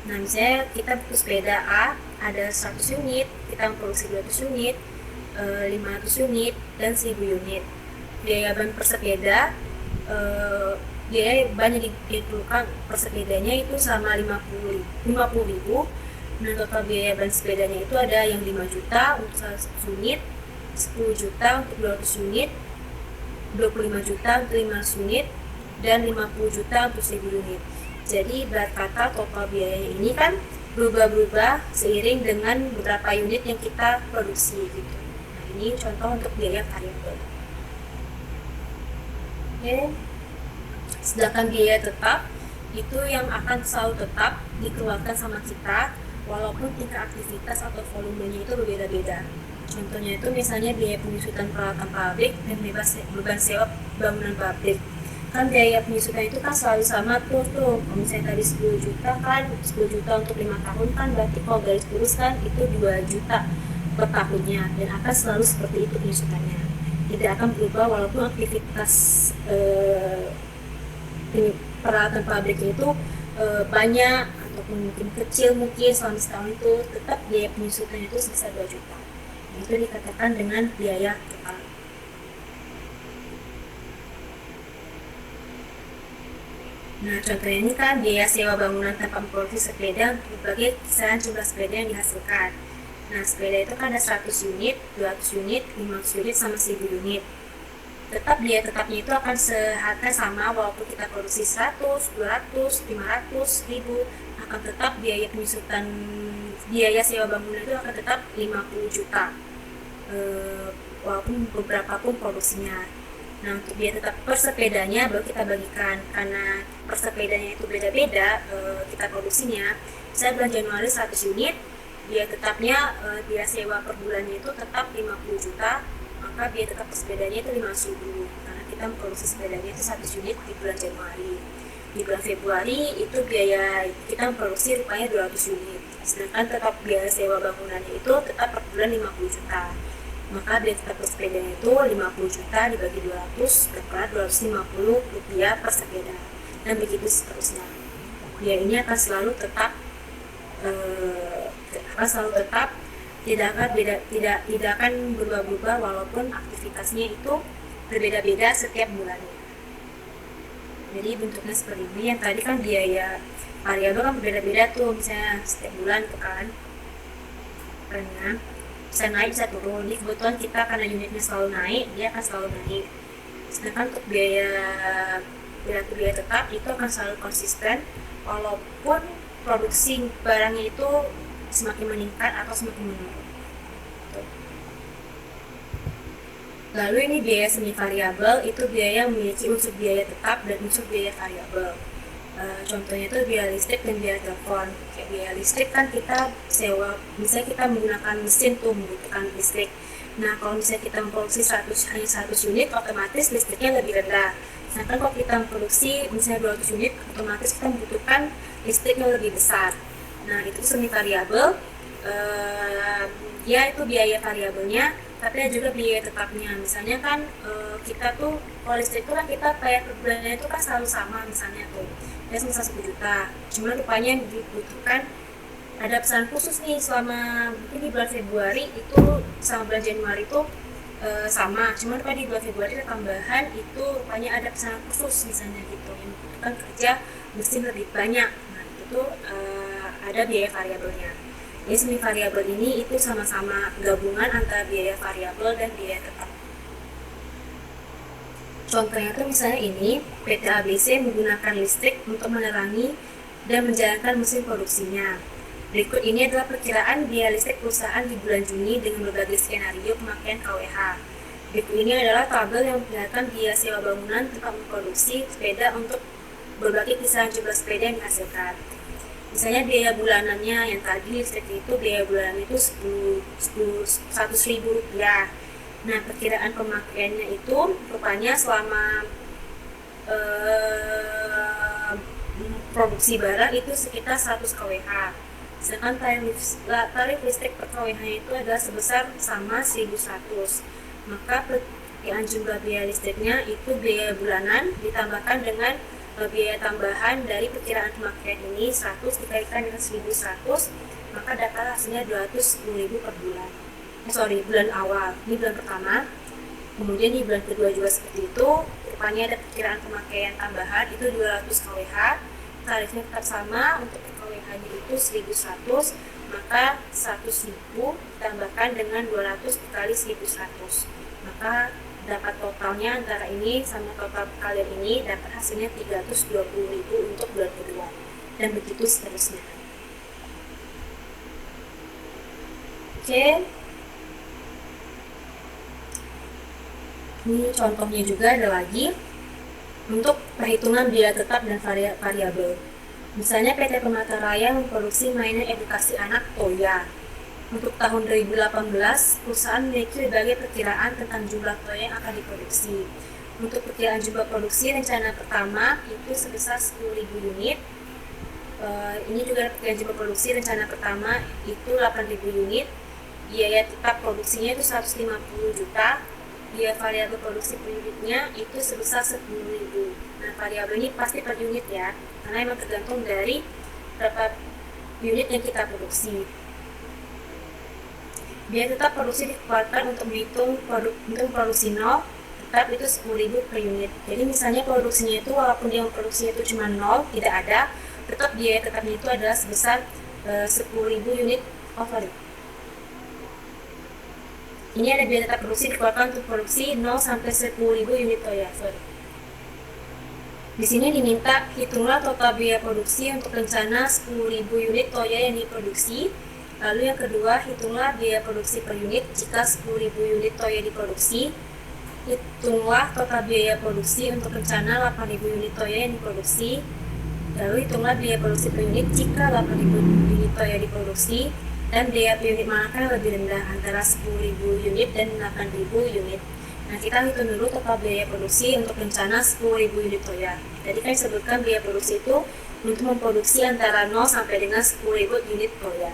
Nah, misalnya kita butuh sepeda A ada 100 unit, kita memproduksi 200 unit, 500 unit, dan 1000 unit. Biaya ban per sepeda, biaya ban yang diperlukan per sepedanya itu sama 50.000. Nah, total biaya ban sepedanya itu ada yang 5 juta untuk 100 unit, 10 juta untuk 200 unit, 25 juta untuk 500 unit, dan 50 juta untuk 1000 unit. Jadi berat kata total biaya ini kan berubah-ubah seiring dengan beberapa unit yang kita produksi gitu. Nah, ini contoh untuk biaya variabel. Oke. Sedangkan biaya tetap itu yang akan selalu tetap dikeluarkan sama kita walaupun tingkat aktivitas atau volumenya itu berbeda-beda. Contohnya itu misalnya biaya penyusutan peralatan pabrik dan beban sewa bangunan pabrik. Kan biaya penyusutan itu kan selalu sama tuh. Misalnya tadi 10 juta kan, 10 juta untuk 5 tahun kan berarti kalau garis lurus kan itu 2 juta per tahunnya, dan akan selalu seperti itu penyusutannya. Tidak akan berubah walaupun aktivitas peralatan pabrik itu banyak ataupun mungkin kecil, mungkin selama setahun itu tetap biaya penyusutannya itu sebesar 2 juta. Itu dikatakan dengan biaya total. Nah, contohnya ini kan biaya sewa bangunan tempat memproduksi sepeda untuk berbagai kisaran jumlah sepeda yang dihasilkan. Nah, sepeda itu kan ada 100 unit, 200 unit, 500 unit, sama 1000 unit. Tetap biaya tetapnya itu akan seharga sama walaupun kita produksi 100, 200, 500, 1000, akan tetap biaya penyusutan biaya sewa bangunan itu akan tetap 50 juta. Walaupun beberapa pun produksinya. Nah, untuk biaya tetap per sepedanya baru kita bagikan, karena per sepedanya itu beda-beda kita produksinya. Misalnya bulan Januari 100 unit, biaya tetapnya biaya sewa per bulannya itu tetap 50 juta, maka biaya tetap per sepedanya itu 500.000 karena kita memproduksi sepedanya itu 100 unit di bulan Januari. Di bulan Februari itu biaya kita memproduksi rupanya 200 unit, sedangkan tetap biaya sewa bangunannya itu tetap per bulan 50 juta. Maka biaya tetap per sepedanya itu 50 juta dibagi 200 berkelar 250 rupiah per sepeda, dan begitu seterusnya. Biaya ini akan selalu tetap tidak akan berubah-ubah walaupun aktivitasnya itu berbeda-beda setiap bulannya. Jadi bentuknya seperti ini. Yang tadi kan biaya variabel kan berbeda-beda tuh, misalnya setiap bulan tuh kan karena bisa naik bisa turun. Jadi kebetulan kita karena unitnya selalu naik, dia akan selalu naik. Sedangkan untuk biaya tetap itu akan selalu konsisten walaupun produksi barangnya itu semakin meningkat atau semakin menurun. Lalu ini biaya semi variabel, itu biaya yang memiliki unsur biaya tetap dan unsur biaya variabel. Contohnya itu biaya listrik dan biaya telepon. Kayak biaya listrik kan kita sewa, misalnya kita menggunakan mesin tuh membutuhkan listrik. Nah, kalau misalnya kita memproduksi hanya 100 unit, otomatis listriknya lebih rendah. Sedangkan kalau kita memproduksi misalnya 200 unit, otomatis kita membutuhkan listrik yang lebih besar. Nah, itu semi variabel. Ya itu biaya variabelnya, tapi ada juga biaya tetapnya. Misalnya kan kita tuh kalau listrik itu kan kita bayar per bulannya itu kan selalu sama, misalnya tuh ya sebesar 10 juta. Cuma rupanya dibutuhkan ada pesanan khusus nih selama mungkin di bulan Februari itu sama bulan Januari itu sama. Cuma rupanya di bulan Februari ada tambahan, itu rupanya ada pesanan khusus misalnya gitu yang membutuhkan kerja mesin lebih banyak. Nah, itu ada biaya variabelnya. Jadi semi variabel ini itu sama-sama gabungan antara biaya variabel dan biaya tetap. Contohnya tuh misalnya ini, PT ABC menggunakan listrik untuk menerangi dan menjalankan mesin produksinya. Berikut ini adalah perkiraan biaya listrik perusahaan di bulan Juni dengan berbagai skenario pemakaian KWH. Berikut ini adalah tabel yang memperlihatkan biaya sewa bangunan tempat memproduksi sepeda untuk berbagai kisaran jumlah sepeda yang dihasilkan. Misalnya biaya bulanannya yang tadi listrik itu biaya bulanan itu 100.000 rupiah. Nah, perkiraan pemakaiannya itu rupanya selama produksi barang itu sekitar 100 kWh. Sedangkan tarif listrik per kWh itu adalah sebesar sama 1.100. Maka perkiraan jumlah biaya listriknya itu biaya bulanan ditambahkan dengan biaya tambahan dari perkiraan pemakaian ini 100 dikalikan dengan 1.100, maka dapat hasilnya 210.000 per bulan. Bulan awal, ini bulan pertama. Kemudian di bulan kedua juga seperti itu, rupanya ada perkiraan pemakaian tambahan itu 200 kWh, tarifnya tetap sama, untuk kWh nya itu 1.100, maka 100.000 ditambahkan dengan 200 dikali 1.100, maka dapat totalnya antara ini sama total kalian ini dapat hasilnya 320.000 untuk bulan kedua, dan begitu seterusnya. Oke, ini contohnya juga ada lagi untuk perhitungan biaya tetap dan variabel. Misalnya PT Permata Raya memproduksi mainan edukasi anak Toya. Untuk tahun 2018, perusahaan memiliki berbagai perkiraan tentang jumlah Toya yang akan diproduksi. Untuk perkiraan jumlah produksi rencana pertama itu sebesar 10.000 unit. Ini juga perkiraan jumlah produksi rencana pertama itu 8.000 unit. Biaya tetap produksinya itu 150 juta. Biaya variabel produksi per unitnya itu sebesar 10.000. Nah, variabel ini pasti per unit ya, karena memang tergantung dari berapa unit yang kita produksi. Biaya tetap produksi dikeluarkan untuk menghitung produksi nol, tetap itu 10.000 per unit. Jadi misalnya produksinya itu walaupun dia produksinya itu cuma 0, tidak ada, tetap biaya tetapnya itu adalah sebesar 10.000 unit over. Ini ada biaya tetap produksi dikeluarkan untuk produksi 0 sampai 10.000 unit Toya. Di sini diminta hitunglah total biaya produksi untuk rencana 10.000 unit Toya yang diproduksi. Lalu yang kedua, hitunglah biaya produksi per unit jika 10.000 unit Toya diproduksi. Hitunglah total biaya produksi untuk rencana 8.000 unit Toya yang diproduksi. Lalu hitunglah biaya produksi per unit jika 8.000 unit Toya diproduksi, dan biaya per unit manakah lebih rendah antara 10.000 unit dan 8.000 unit. Nah, kita hitung dulu total biaya produksi untuk rencana 10.000 unit Toya. Jadi kan disebutkan biaya produksi itu untuk memproduksi antara 0 sampai dengan 10.000 unit Toya.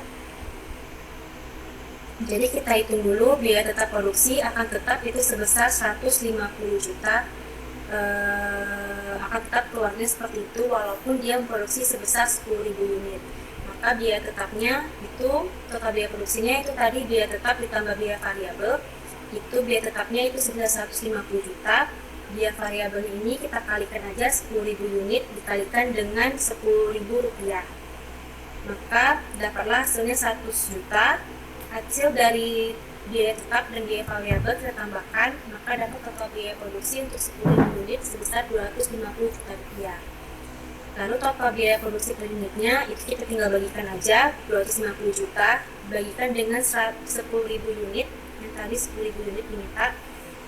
Jadi kita hitung dulu biaya tetap produksi akan tetap itu sebesar 150 juta, akan tetap keluarnya seperti itu walaupun dia memproduksi sebesar 10.000 unit. Maka biaya tetapnya itu, total biaya produksinya itu tadi biaya tetap ditambah biaya variabel, itu biaya tetapnya itu sebesar 150 juta. Biaya variabel ini kita kalikan aja 10.000 unit dikalikan dengan 10.000 rupiah, maka dapatlah hasilnya 100 juta. Hasil dari biaya tetap dan biaya variabel kita tambahkan, maka dapat total biaya produksi untuk 10.000 unit sebesar 250 juta rupiah. Lalu total biaya produksi per unitnya itu kita tinggal bagikan aja, 250 juta bagikan dengan 10.000 unit yang tadi 10.000 unit diminta,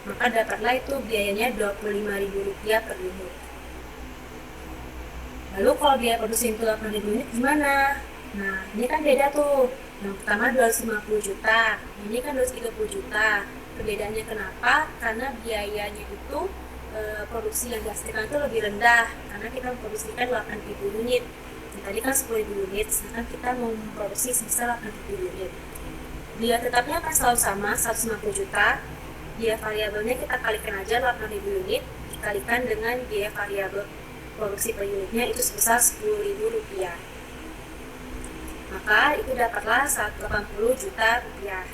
maka dapatlah itu biayanya 25.000 rupiah per unit. Lalu kalau biaya produksi itu 8.000 unit gimana? Nah, ini kan beda tuh. Yang pertama 250 juta, ini kan 230 juta. Perbedaannya kenapa? Karena biayanya itu produksi yang dihasilkan itu lebih rendah, karena kita memproduksikan 8.000 unit. Nah, tadi kan 10.000 unit, sedangkan kita memproduksi sebesar 8.000 unit. Biaya tetapnya akan selalu sama, 150 juta. Biaya variabelnya kita kalikan aja 8.000 unit, dikalikan dengan biaya variabel produksi per unitnya itu sebesar 10.000 rupiah. Maka itu dapatlah 180 juta rupiah.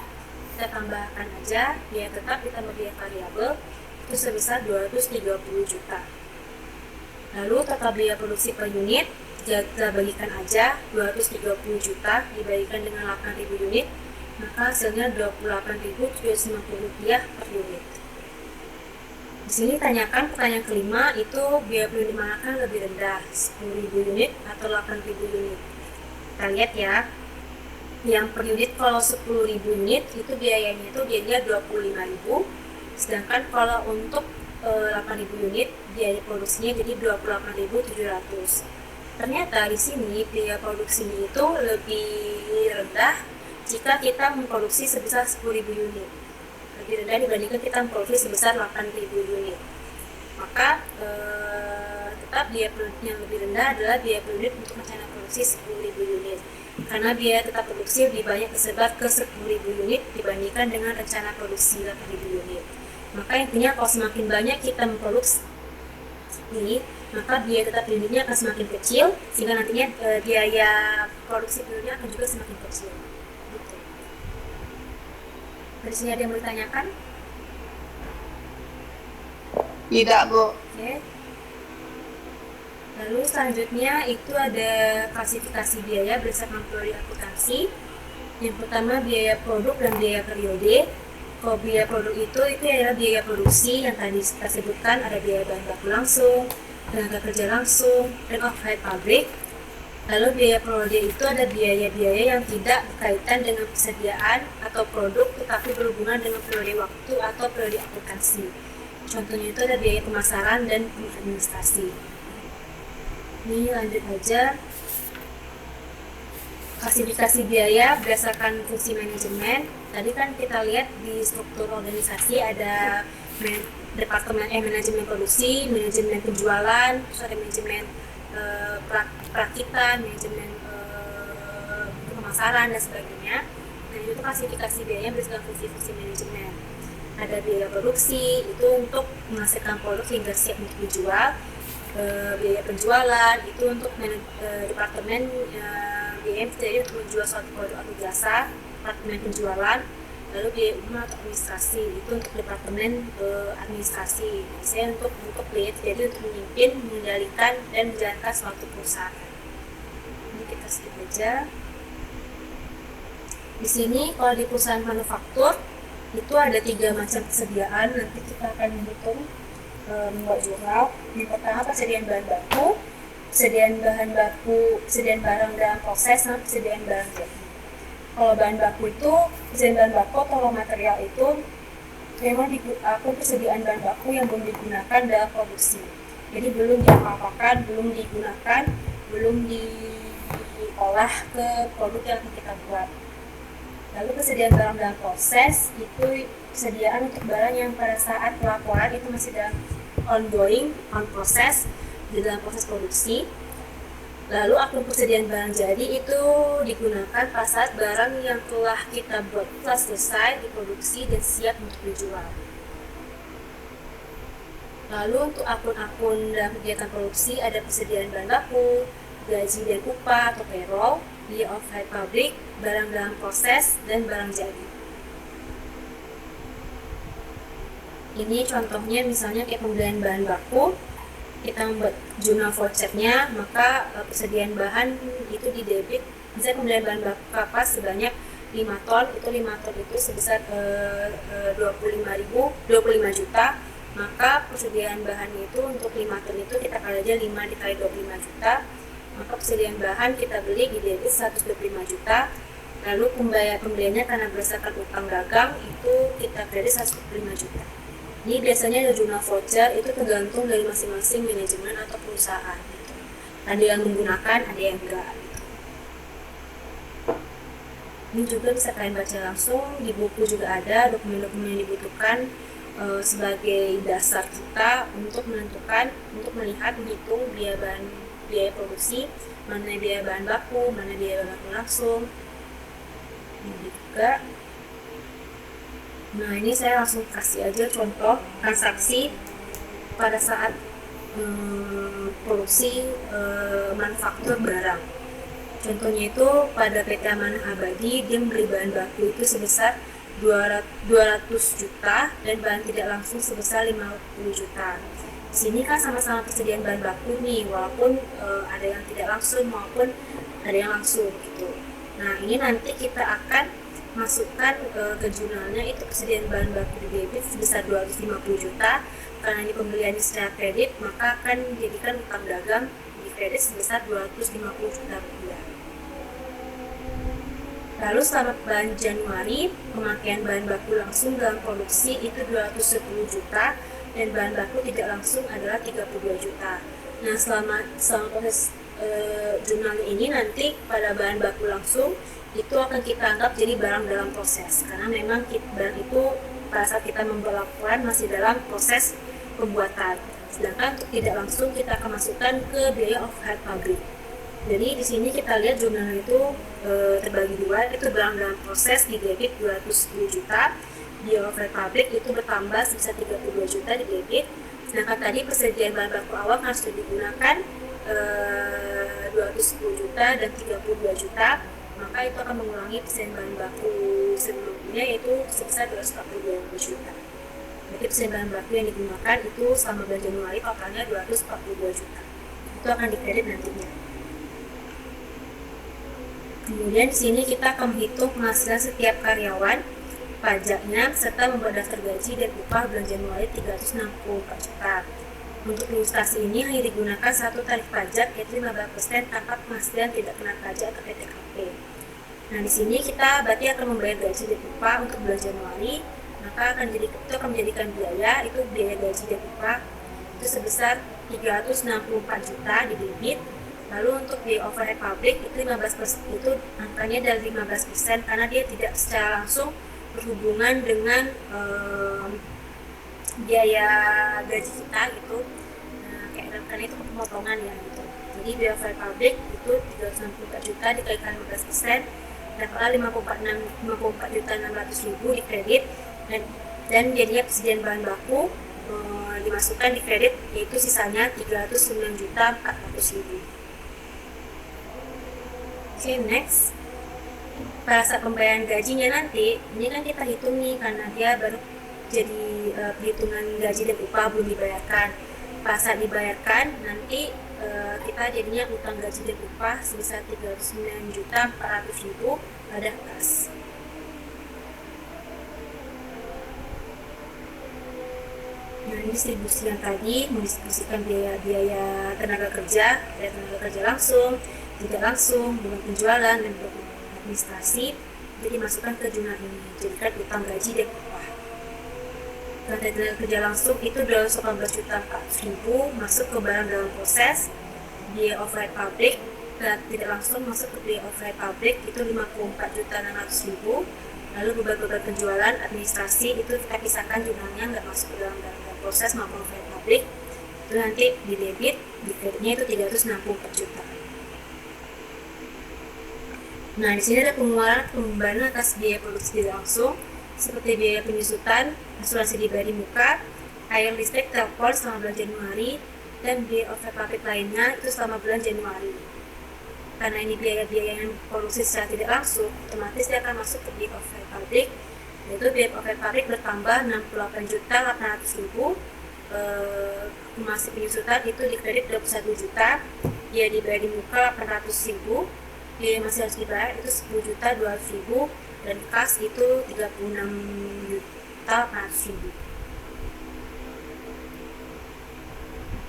Kita tambahkan aja biaya tetap ditambah biaya variabel itu sebesar 230 juta. Lalu total biaya produksi per unit kita bagikan aja 230 juta dibagikan dengan 8.000 unit, maka hasilnya 28.750 rupiah per unit. Di sini tanyakan pertanyaan kelima itu biaya per unit manakah lebih rendah, 10.000 unit atau 8.000 unit. Kita lihat ya, yang per unit kalau 10.000 unit itu biayanya itu dia 25.000, sedangkan kalau untuk 8.000 unit biaya produksinya jadi 28.700. Ternyata di sini biaya produksinya itu lebih rendah jika kita memproduksi sebesar 10.000 unit, lebih rendah dibandingkan kita memproduksi sebesar 8.000 unit. Maka tetap biaya yang lebih rendah adalah biaya per unit untuk rencana produksi 10.000 unit, karena biaya tetap produksi lebih banyak tersebar ke 10.000 unit dibandingkan dengan rencana produksi 8.000 unit. Maka intinya kalau semakin banyak kita memproduksi ini, maka biaya tetap unitnya akan semakin kecil, sehingga nantinya biaya produksi per unitnya akan juga semakin kecil. Gitu. Dari sini ada yang mau ditanyakan? Tidak, Bu. Oke. Lalu selanjutnya itu ada klasifikasi biaya berdasarkan teori akuntansi. Yang pertama biaya produk dan biaya periode. Kalau biaya produk itu adalah biaya produksi yang tadi kita sebutkan, ada biaya bahan baku langsung, tenaga kerja langsung, dan overhead pabrik. Lalu biaya periode itu ada biaya-biaya yang tidak berkaitan dengan persediaan atau produk tetapi berhubungan dengan periode waktu atau periode aplikasi. Contohnya itu ada biaya pemasaran dan administrasi. Ini lanjut aja. Klasifikasi biaya berdasarkan fungsi manajemen. Tadi kan kita lihat di struktur organisasi ada manajemen produksi, manajemen penjualan, terus ada manajemen perakitan, manajemen pemasaran dan sebagainya. Nah, itu klasifikasi biaya berdasarkan fungsi manajemen. Ada biaya produksi, itu untuk menghasilkan produk hingga siap untuk dijual. Biaya penjualan itu untuk departemen BM jadi untuk menjual suatu produk atau jasa, departemen penjualan. Lalu biaya umum atau administrasi itu untuk departemen administrasi. Biasanya untuk biaya jadi untuk memimpin, mengendalikan dan menjalankan suatu perusahaan. Ini kita skip aja. Di sini kalau di perusahaan manufaktur itu ada 3 macam persediaan. Nanti kita akan menghitung membuat jurnal. Yang pertama persediaan bahan baku, persediaan bahan baku, persediaan barang dalam proses, dan persediaan barang jadi. Kalau bahan baku itu, persediaan bahan baku atau raw material itu memang persediaan bahan baku yang belum digunakan dalam produksi. Jadi belum diapa-apakan, belum digunakan, belum diolah ke produk yang kita buat. Lalu persediaan barang dalam proses itu persediaan untuk barang yang pada saat pelaporan itu masih dalam ongoing, on process, di dalam proses produksi. Lalu akun persediaan barang jadi itu digunakan pada saat barang yang telah kita buat telah selesai diproduksi dan siap untuk dijual. Lalu untuk akun-akun dalam kegiatan produksi ada persediaan bahan baku, gaji dan upah atau payroll, biaya overhead pabrik, barang dalam proses, dan barang jadi. Ini contohnya misalnya kayak pembelian bahan baku, kita membuat jurnal vouchernya, maka persediaan bahan itu didebit. Misalnya pembelian bahan baku kapas sebanyak 5 ton, itu 5 ton itu sebesar 25 juta, maka persediaan bahannya itu untuk 5 ton itu kita kali aja 5 dikali 25 juta, maka persediaan bahan kita beli di debit 125 juta. Lalu pembeliannya karena berdasarkan utang dagang itu kita kredit 125 juta. Ini biasanya ada jurnal voucher, itu tergantung dari masing-masing manajemen atau perusahaan gitu. Ada yang menggunakan, ada yang enggak gitu. Ini juga bisa kalian baca langsung, di buku juga ada dokumen-dokumen yang dibutuhkan sebagai dasar kita untuk menentukan, untuk melihat, menghitung biaya produksi, mana biaya bahan baku, mana biaya bahan baku langsung. Ini juga. Nah, ini saya langsung kasih aja contoh transaksi pada saat produksi manufaktur barang. Contohnya itu pada PT Amanah Abadi, dia membeli bahan baku itu sebesar 200 juta dan bahan tidak langsung sebesar 50 juta. Di sini kan sama-sama persediaan bahan baku nih, walaupun ada yang tidak langsung maupun ada yang langsung gitu. Nah, ini nanti kita akan masukkan ke jurnalnya itu persediaan bahan baku di debit sebesar 250 juta. Karena ini pembeliannya secara kredit, maka akan dijadikan utang dagang di kredit sebesar 250 juta rupiah. Lalu selama bulan Januari, pemakaian bahan baku langsung dalam produksi itu 210 juta dan bahan baku tidak langsung adalah 32 juta. Nah, selama proses jurnalnya ini nanti pada bahan baku langsung itu akan kita anggap jadi barang dalam proses, karena memang barang itu pada saat kita membuat laporan masih dalam proses pembuatan. Sedangkan untuk tidak langsung kita akan masukkan ke biaya overhead pabrik. Jadi di sini kita lihat jurnal itu terbagi dua, itu barang dalam proses di debit 210 juta, biaya overhead pabrik itu bertambah sebesar 32 juta di debit. Sedangkan tadi persediaan bahan baku awal harus digunakan 210 juta dan 32 juta, maka itu akan mengurangi persediaan bahan baku sebelumnya yaitu sebesar 242 juta. Berarti persediaan bahan baku yang digunakan itu selama bulan Januari totalnya 242 juta. Itu akan dikredit nantinya. Kemudian di sini kita akan menghitung penghasilan setiap karyawan, pajaknya, serta membuat daftar gaji dan upah bulan Januari 364 juta. Untuk ilustrasi ini hanya digunakan satu tarif pajak yaitu 15% tanpa penghasilan tidak kena pajak atau PTKP. Nah, di sini kita berarti akan membayar gaji dan upah untuk bulan Januari, maka itu akan menjadikan biaya gaji dan upah itu sebesar 364 juta di debit. Lalu untuk biaya overhead pabrik itu 15%, itu angkanya dari 15% karena dia tidak secara langsung berhubungan dengan biaya gaji kita gitu. Nah, karena itu pemotongan ya gitu. Jadi biaya overhead pabrik itu 364 juta dikalikan 15%, dapatlah 54 juta 600 ribu di kredit, dan jadinya persediaan bahan baku dimasukkan di kredit, yaitu sisanya 309 juta 400 ribu. Oke, next. Pada saat pembayaran gajinya nanti, ini kan kita hitung nih karena dia baru jadi perhitungan gaji dan upah belum dibayarkan. Pada saat dibayarkan nanti kita jadinya utang gaji dan upah sebesar 309 juta 400 ribu pada kas. Nah, ini distribusi yang tadi mendistribusikan biaya tenaga kerja, langsung, tidak langsung, dengan penjualan dan administrasi, jadi dimasukkan ke jurnal ini, jadikan utang gaji dan upah. Tenaga kerja langsung itu 218 juta 400 ribu masuk ke barang dalam proses, biaya overhead pabrik tidak langsung masuk ke biaya overhead pabrik itu 54 juta 600 ribu. Lalu beban penjualan administrasi itu kita pisahkan jurnalnya, nggak masuk ke dalam proses maupun overhead pabrik, itu nanti di debit, di kreditnya itu 364 juta. Nah, di sini ada pengeluaran atas biaya produksi langsung seperti biaya penyusutan, asuransi dibayar di muka, air listrik, telepon selama bulan Januari, dan biaya overhead pabrik lainnya itu selama bulan Januari. Karena ini biaya-biaya yang produksi secara tidak langsung, otomatis dia akan masuk ke biaya overhead pabrik, yaitu biaya overhead pabrik bertambah 68 juta 800 ribu. Akumulasi penyusutan itu di kredit 21 juta, dia dibayar di muka 800 ribu, biaya masih harus dibayar itu 10 juta 200 ribu, dan kas itu 36 juta 800 ribu.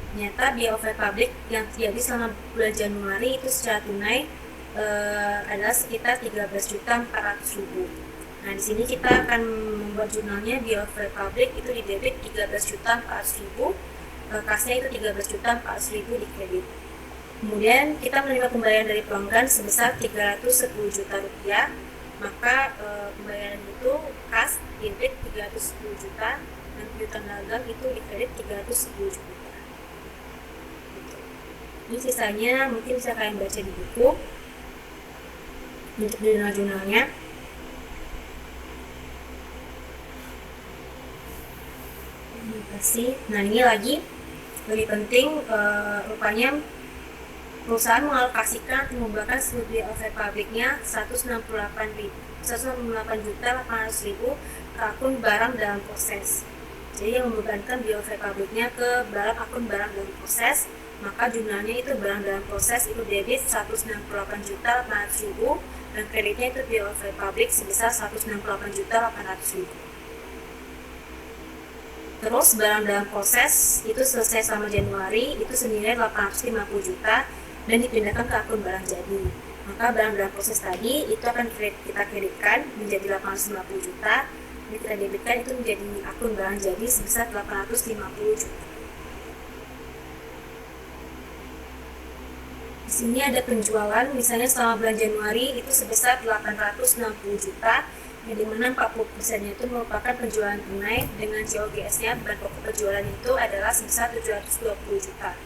Ternyata biaya overhead pabrik yang terjadi selama bulan Januari itu secara tunai adalah sekitar 13 juta 400 ribu. Nah, di sini kita akan membuat jurnalnya biaya overhead pabrik itu di debit 13 juta 400 ribu, kasnya itu 13 juta 400 ribu di kredit. Kemudian kita menerima pembayaran dari pelanggan sebesar 310 juta rupiah, maka pembayaran itu kas debit 310 juta dan piutang dagang itu di kredit 310 juta. Ini sisanya mungkin bisa kalian baca di buku untuk jurnal-jurnalnya. Terima kasih. Nah, ini lagi lebih penting, rupanya perusahaan mengalokasikan atau membuatkan seluruh biaya overhead pabriknya 168 juta 800 ribu ke akun barang dalam proses. Jadi yang membebankan biaya overhead pabriknya ke dalam akun barang dalam proses, maka jumlahnya itu barang dalam proses itu debit 168 juta 800 ribu dan kreditnya itu biaya overhead pabrik sebesar 168 juta 800 ribu. Terus barang dalam proses itu selesai selama Januari itu senilai 850 juta dan dipindahkan ke akun barang jadi. Maka barang dalam proses tadi itu akan kita kreditkan menjadi 850 juta dan kita debitkan itu menjadi akun barang jadi sebesar 850 juta. Di sini ada penjualan, misalnya selama bulan Januari itu sebesar 860 juta, yang dimana 40%-nya itu merupakan penjualan tunai dengan COGS-nya bahan pokok penjualan itu adalah sebesar 720 juta.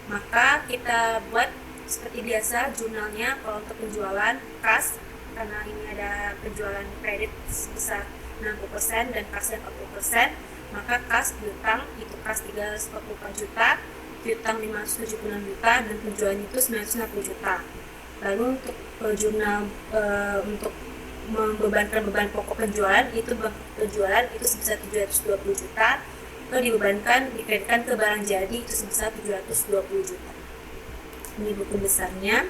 Maka kita buat seperti biasa jurnalnya. Kalau untuk penjualan kas, karena ini ada penjualan kredit sebesar 60% dan kasnya 40%, maka kas piutang itu kas 344 juta, piutang 576 juta dan penjualan itu 960 juta. Lalu untuk jurnal untuk membebankan beban pokok penjualan itu sebesar 720 juta, lalu dikreditkan ke barang jadi itu sebesar 720 juta. Ini buku besarnya.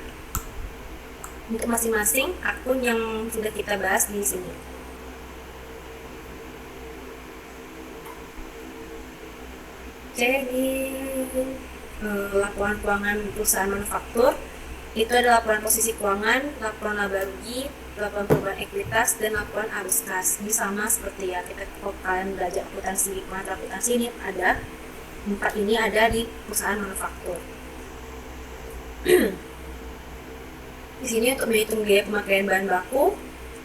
untuk masing-masing akun yang sudah kita bahas di sini. Oke, di laporan keuangan perusahaan manufaktur itu ada laporan posisi keuangan, laporan laba rugi, laporan perubahan ekuitas, dan laporan arus kas. Ini sama seperti ya kita kalau kalian belajar akuntansi, pengatur akuntansi ini ada 4 ini ada di perusahaan manufaktur. Di sini untuk menghitung biaya pemakaian bahan baku,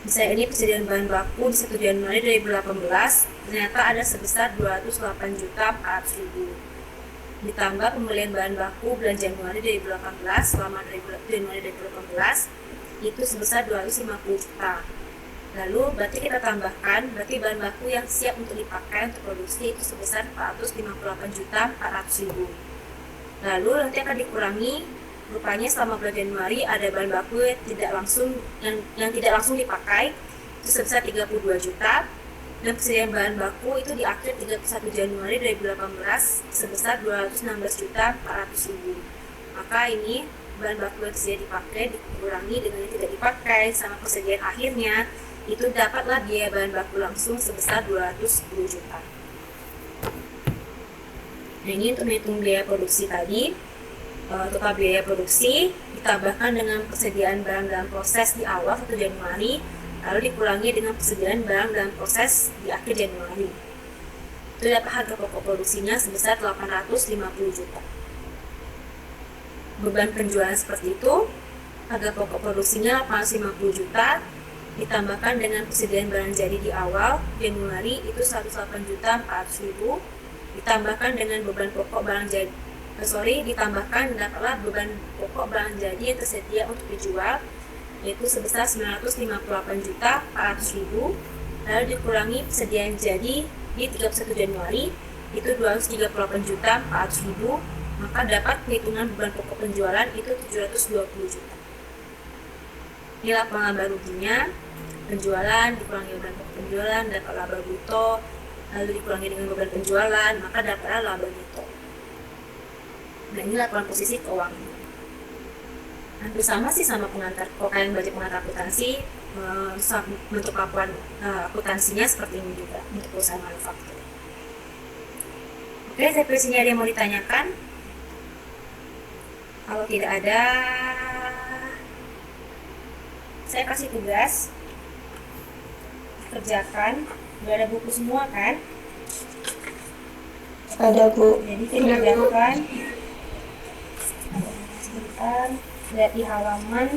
misalnya ini persediaan bahan baku di 1 Januari 2018 ternyata ada sebesar 208.400.000. Ditambah pembelian bahan baku bulan Januari 2018 selama Januari 2018 itu sebesar 250 juta. Lalu berarti kita tambahkan berarti bahan baku yang siap untuk dipakai untuk produksi itu sebesar 458.400.000. Lalu nanti akan dikurangi, rupanya selama bulan Januari ada bahan baku yang tidak langsung dipakai itu sebesar 32 juta. Dan persediaan bahan baku itu di akhir 31 Januari 2018 sebesar 216.400.000. Maka ini bahan baku yang tidak dipakai dikurangi dengan yang tidak dipakai sama persediaan akhirnya, itu dapatlah biaya bahan baku langsung sebesar 210 juta. Nah, ini untuk menghitung biaya produksi tadi. Total biaya produksi ditambahkan dengan persediaan barang dalam proses di awal 1 Januari, lalu dikurangi dengan persediaan barang dalam proses di akhir Januari. Itu dapat harga pokok produksinya sebesar 850 juta. Beban penjualan seperti itu, harga pokok produksinya 850 juta, ditambahkan dengan persediaan barang jadi di awal Januari itu 108.400.000, ditambahkan dengan beban pokok barang jadi ditambahkan dapatlah beban pokok barang jadi yang tersedia untuk dijual yaitu sebesar 958.400.000, lalu dikurangi persediaan jadi di 31 Januari itu 238.400.000, maka dapat perhitungan beban pokok penjualan itu 720 juta. Ini laporan laba ruginya, penjualan dikurangi beban pokok penjualan dapat laba bruto, lalu dikurangi dengan beban penjualan, maka dapatlah laba neto. Nah, ini laporan posisi keuangan. Hampir sama sih sama pengantar. Kalau kalian belajar pengantar akuntansi, bentuk laporan akuntansinya seperti ini juga untuk perusahaan manufaktur. Oke, sampai sini ada yang mau ditanyakan? Kalau tidak ada, saya kasih tugas kerjakan. Udah ada buku semua kan? Ada, Bu. Jadi kita kerjakan. Sebentar, lihat di halaman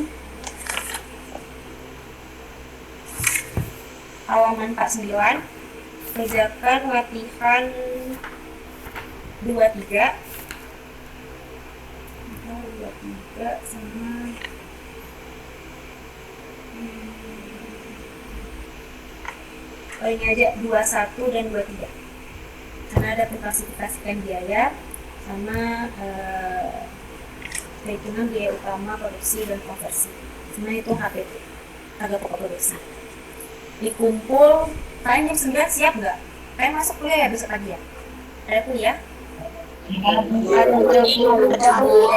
49. Kerjakan latihan 23 sama ini aja 21 dan 23 karena ada mengklasifikasikan biaya sama perhitungan biaya utama produksi dan konversi. Sebenarnya itu HPP, harga pokok produksi. Dikumpul, kalian jam 9 siap nggak? Kalian masuk kuliah ya besok pagi ya? Ada kuliah? Ada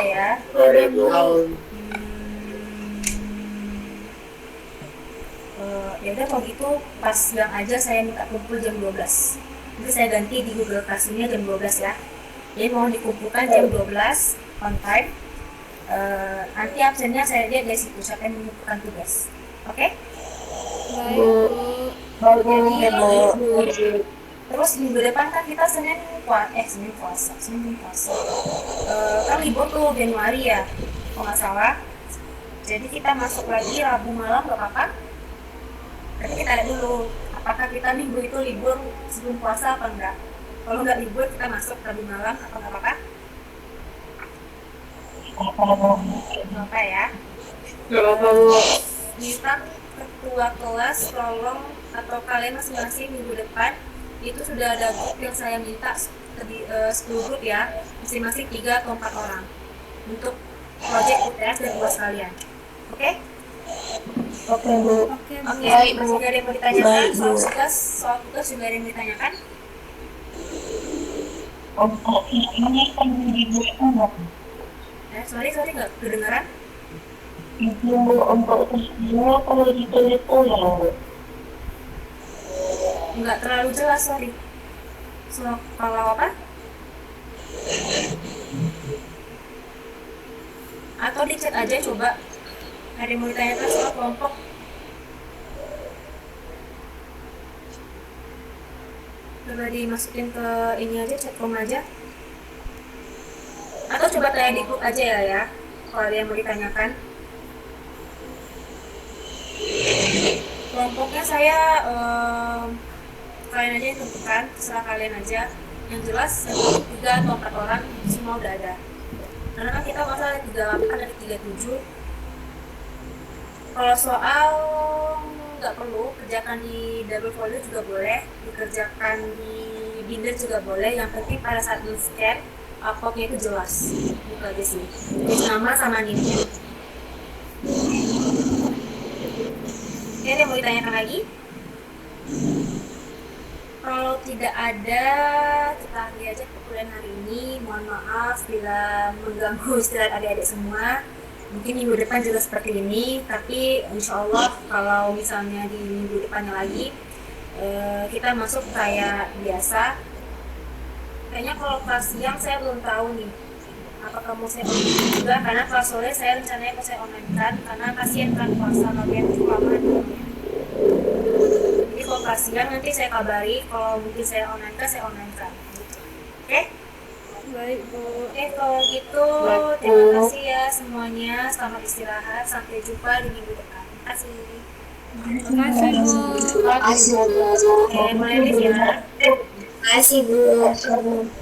ya. Ya udah kalau gitu pas siang aja saya minta kumpul jam 12. Nanti saya ganti di Google Classroom-nya jam 12 ya. Jadi mohon dikumpulkan jam 12 on time. Nanti absennya saya lihat dari situ siapa yang mengumpulkan tugas. Oke? Jadi terus minggu depan kan kita Senin puasa. Kan libur tuh Januari ya, kalau nggak salah. Jadi kita masuk lagi Rabu malam, nggak apa-apa. Tapi kita lihat dulu apakah kita minggu itu libur sebelum puasa apa enggak. Kalau nggak libur kita masuk Rabu malam, apa nggak apa-apa? Apa ya? Minta ketua kelas tolong atau kalian masing-masing minggu depan itu sudah ada grup yang saya minta 10 grup ya, masing-masing 3 atau 4 orang untuk proyek UTS dan UAS kalian. Oke? Oke, Bu. Oke, masih ada yang mau ditanyakan? Soal tugas juga ada yang ditanyakan? Ini kan di buku. Sorry nggak kedengeran? izin Bu untuk tesnya kalau ditulis ulang Bu. Nggak terlalu jelas, sorry. So, kalau apa? Atau di chat aja coba. Ada yang mau ditanyakan soal kelompok? Coba dimasukin ke ini aja, chat room aja. Atau coba tanya di grup aja ya, kalau ada yang mau ditanyakan. Kelompoknya saya kalian aja yang tentukan, terserah kalian aja. Yang jelas 3 atau 4 orang semua udah ada. Karena kan kita masa ada 38 dari 37. Kalau soal nggak perlu kerjakan di double folio juga boleh, dikerjakan di binder juga boleh. Yang penting pada saat di-scan uploadnya itu jelas, gitu aja sih. Tulis nama sama nimnya. Oke, ada yang mau ditanyakan lagi? Kalau tidak ada, kita akhiri aja perkuliahan hari ini. Mohon maaf bila mengganggu istirahat adik-adik semua. Mungkin minggu depan juga seperti ini, tapi insya Allah kalau misalnya di minggu depannya lagi kita masuk kayak biasa. Kayaknya kalau kelas siang saya belum tahu nih apakah mau saya online juga, karena kelas sore saya rencananya mau saya online kan, karena kasihan kan puasa kalian itu lama. Jadi kalau kelas siang nanti saya kabari, kalau mungkin saya online kan saya online kan. Oke? Baik Bu. Kalau gitu terima kasih ya semuanya. Selamat istirahat. Sampai jumpa di minggu depan. Terima kasih. Terima kasih Bu. Terima kasih Bu. Oke, mulai ya. Terima kasih Bu.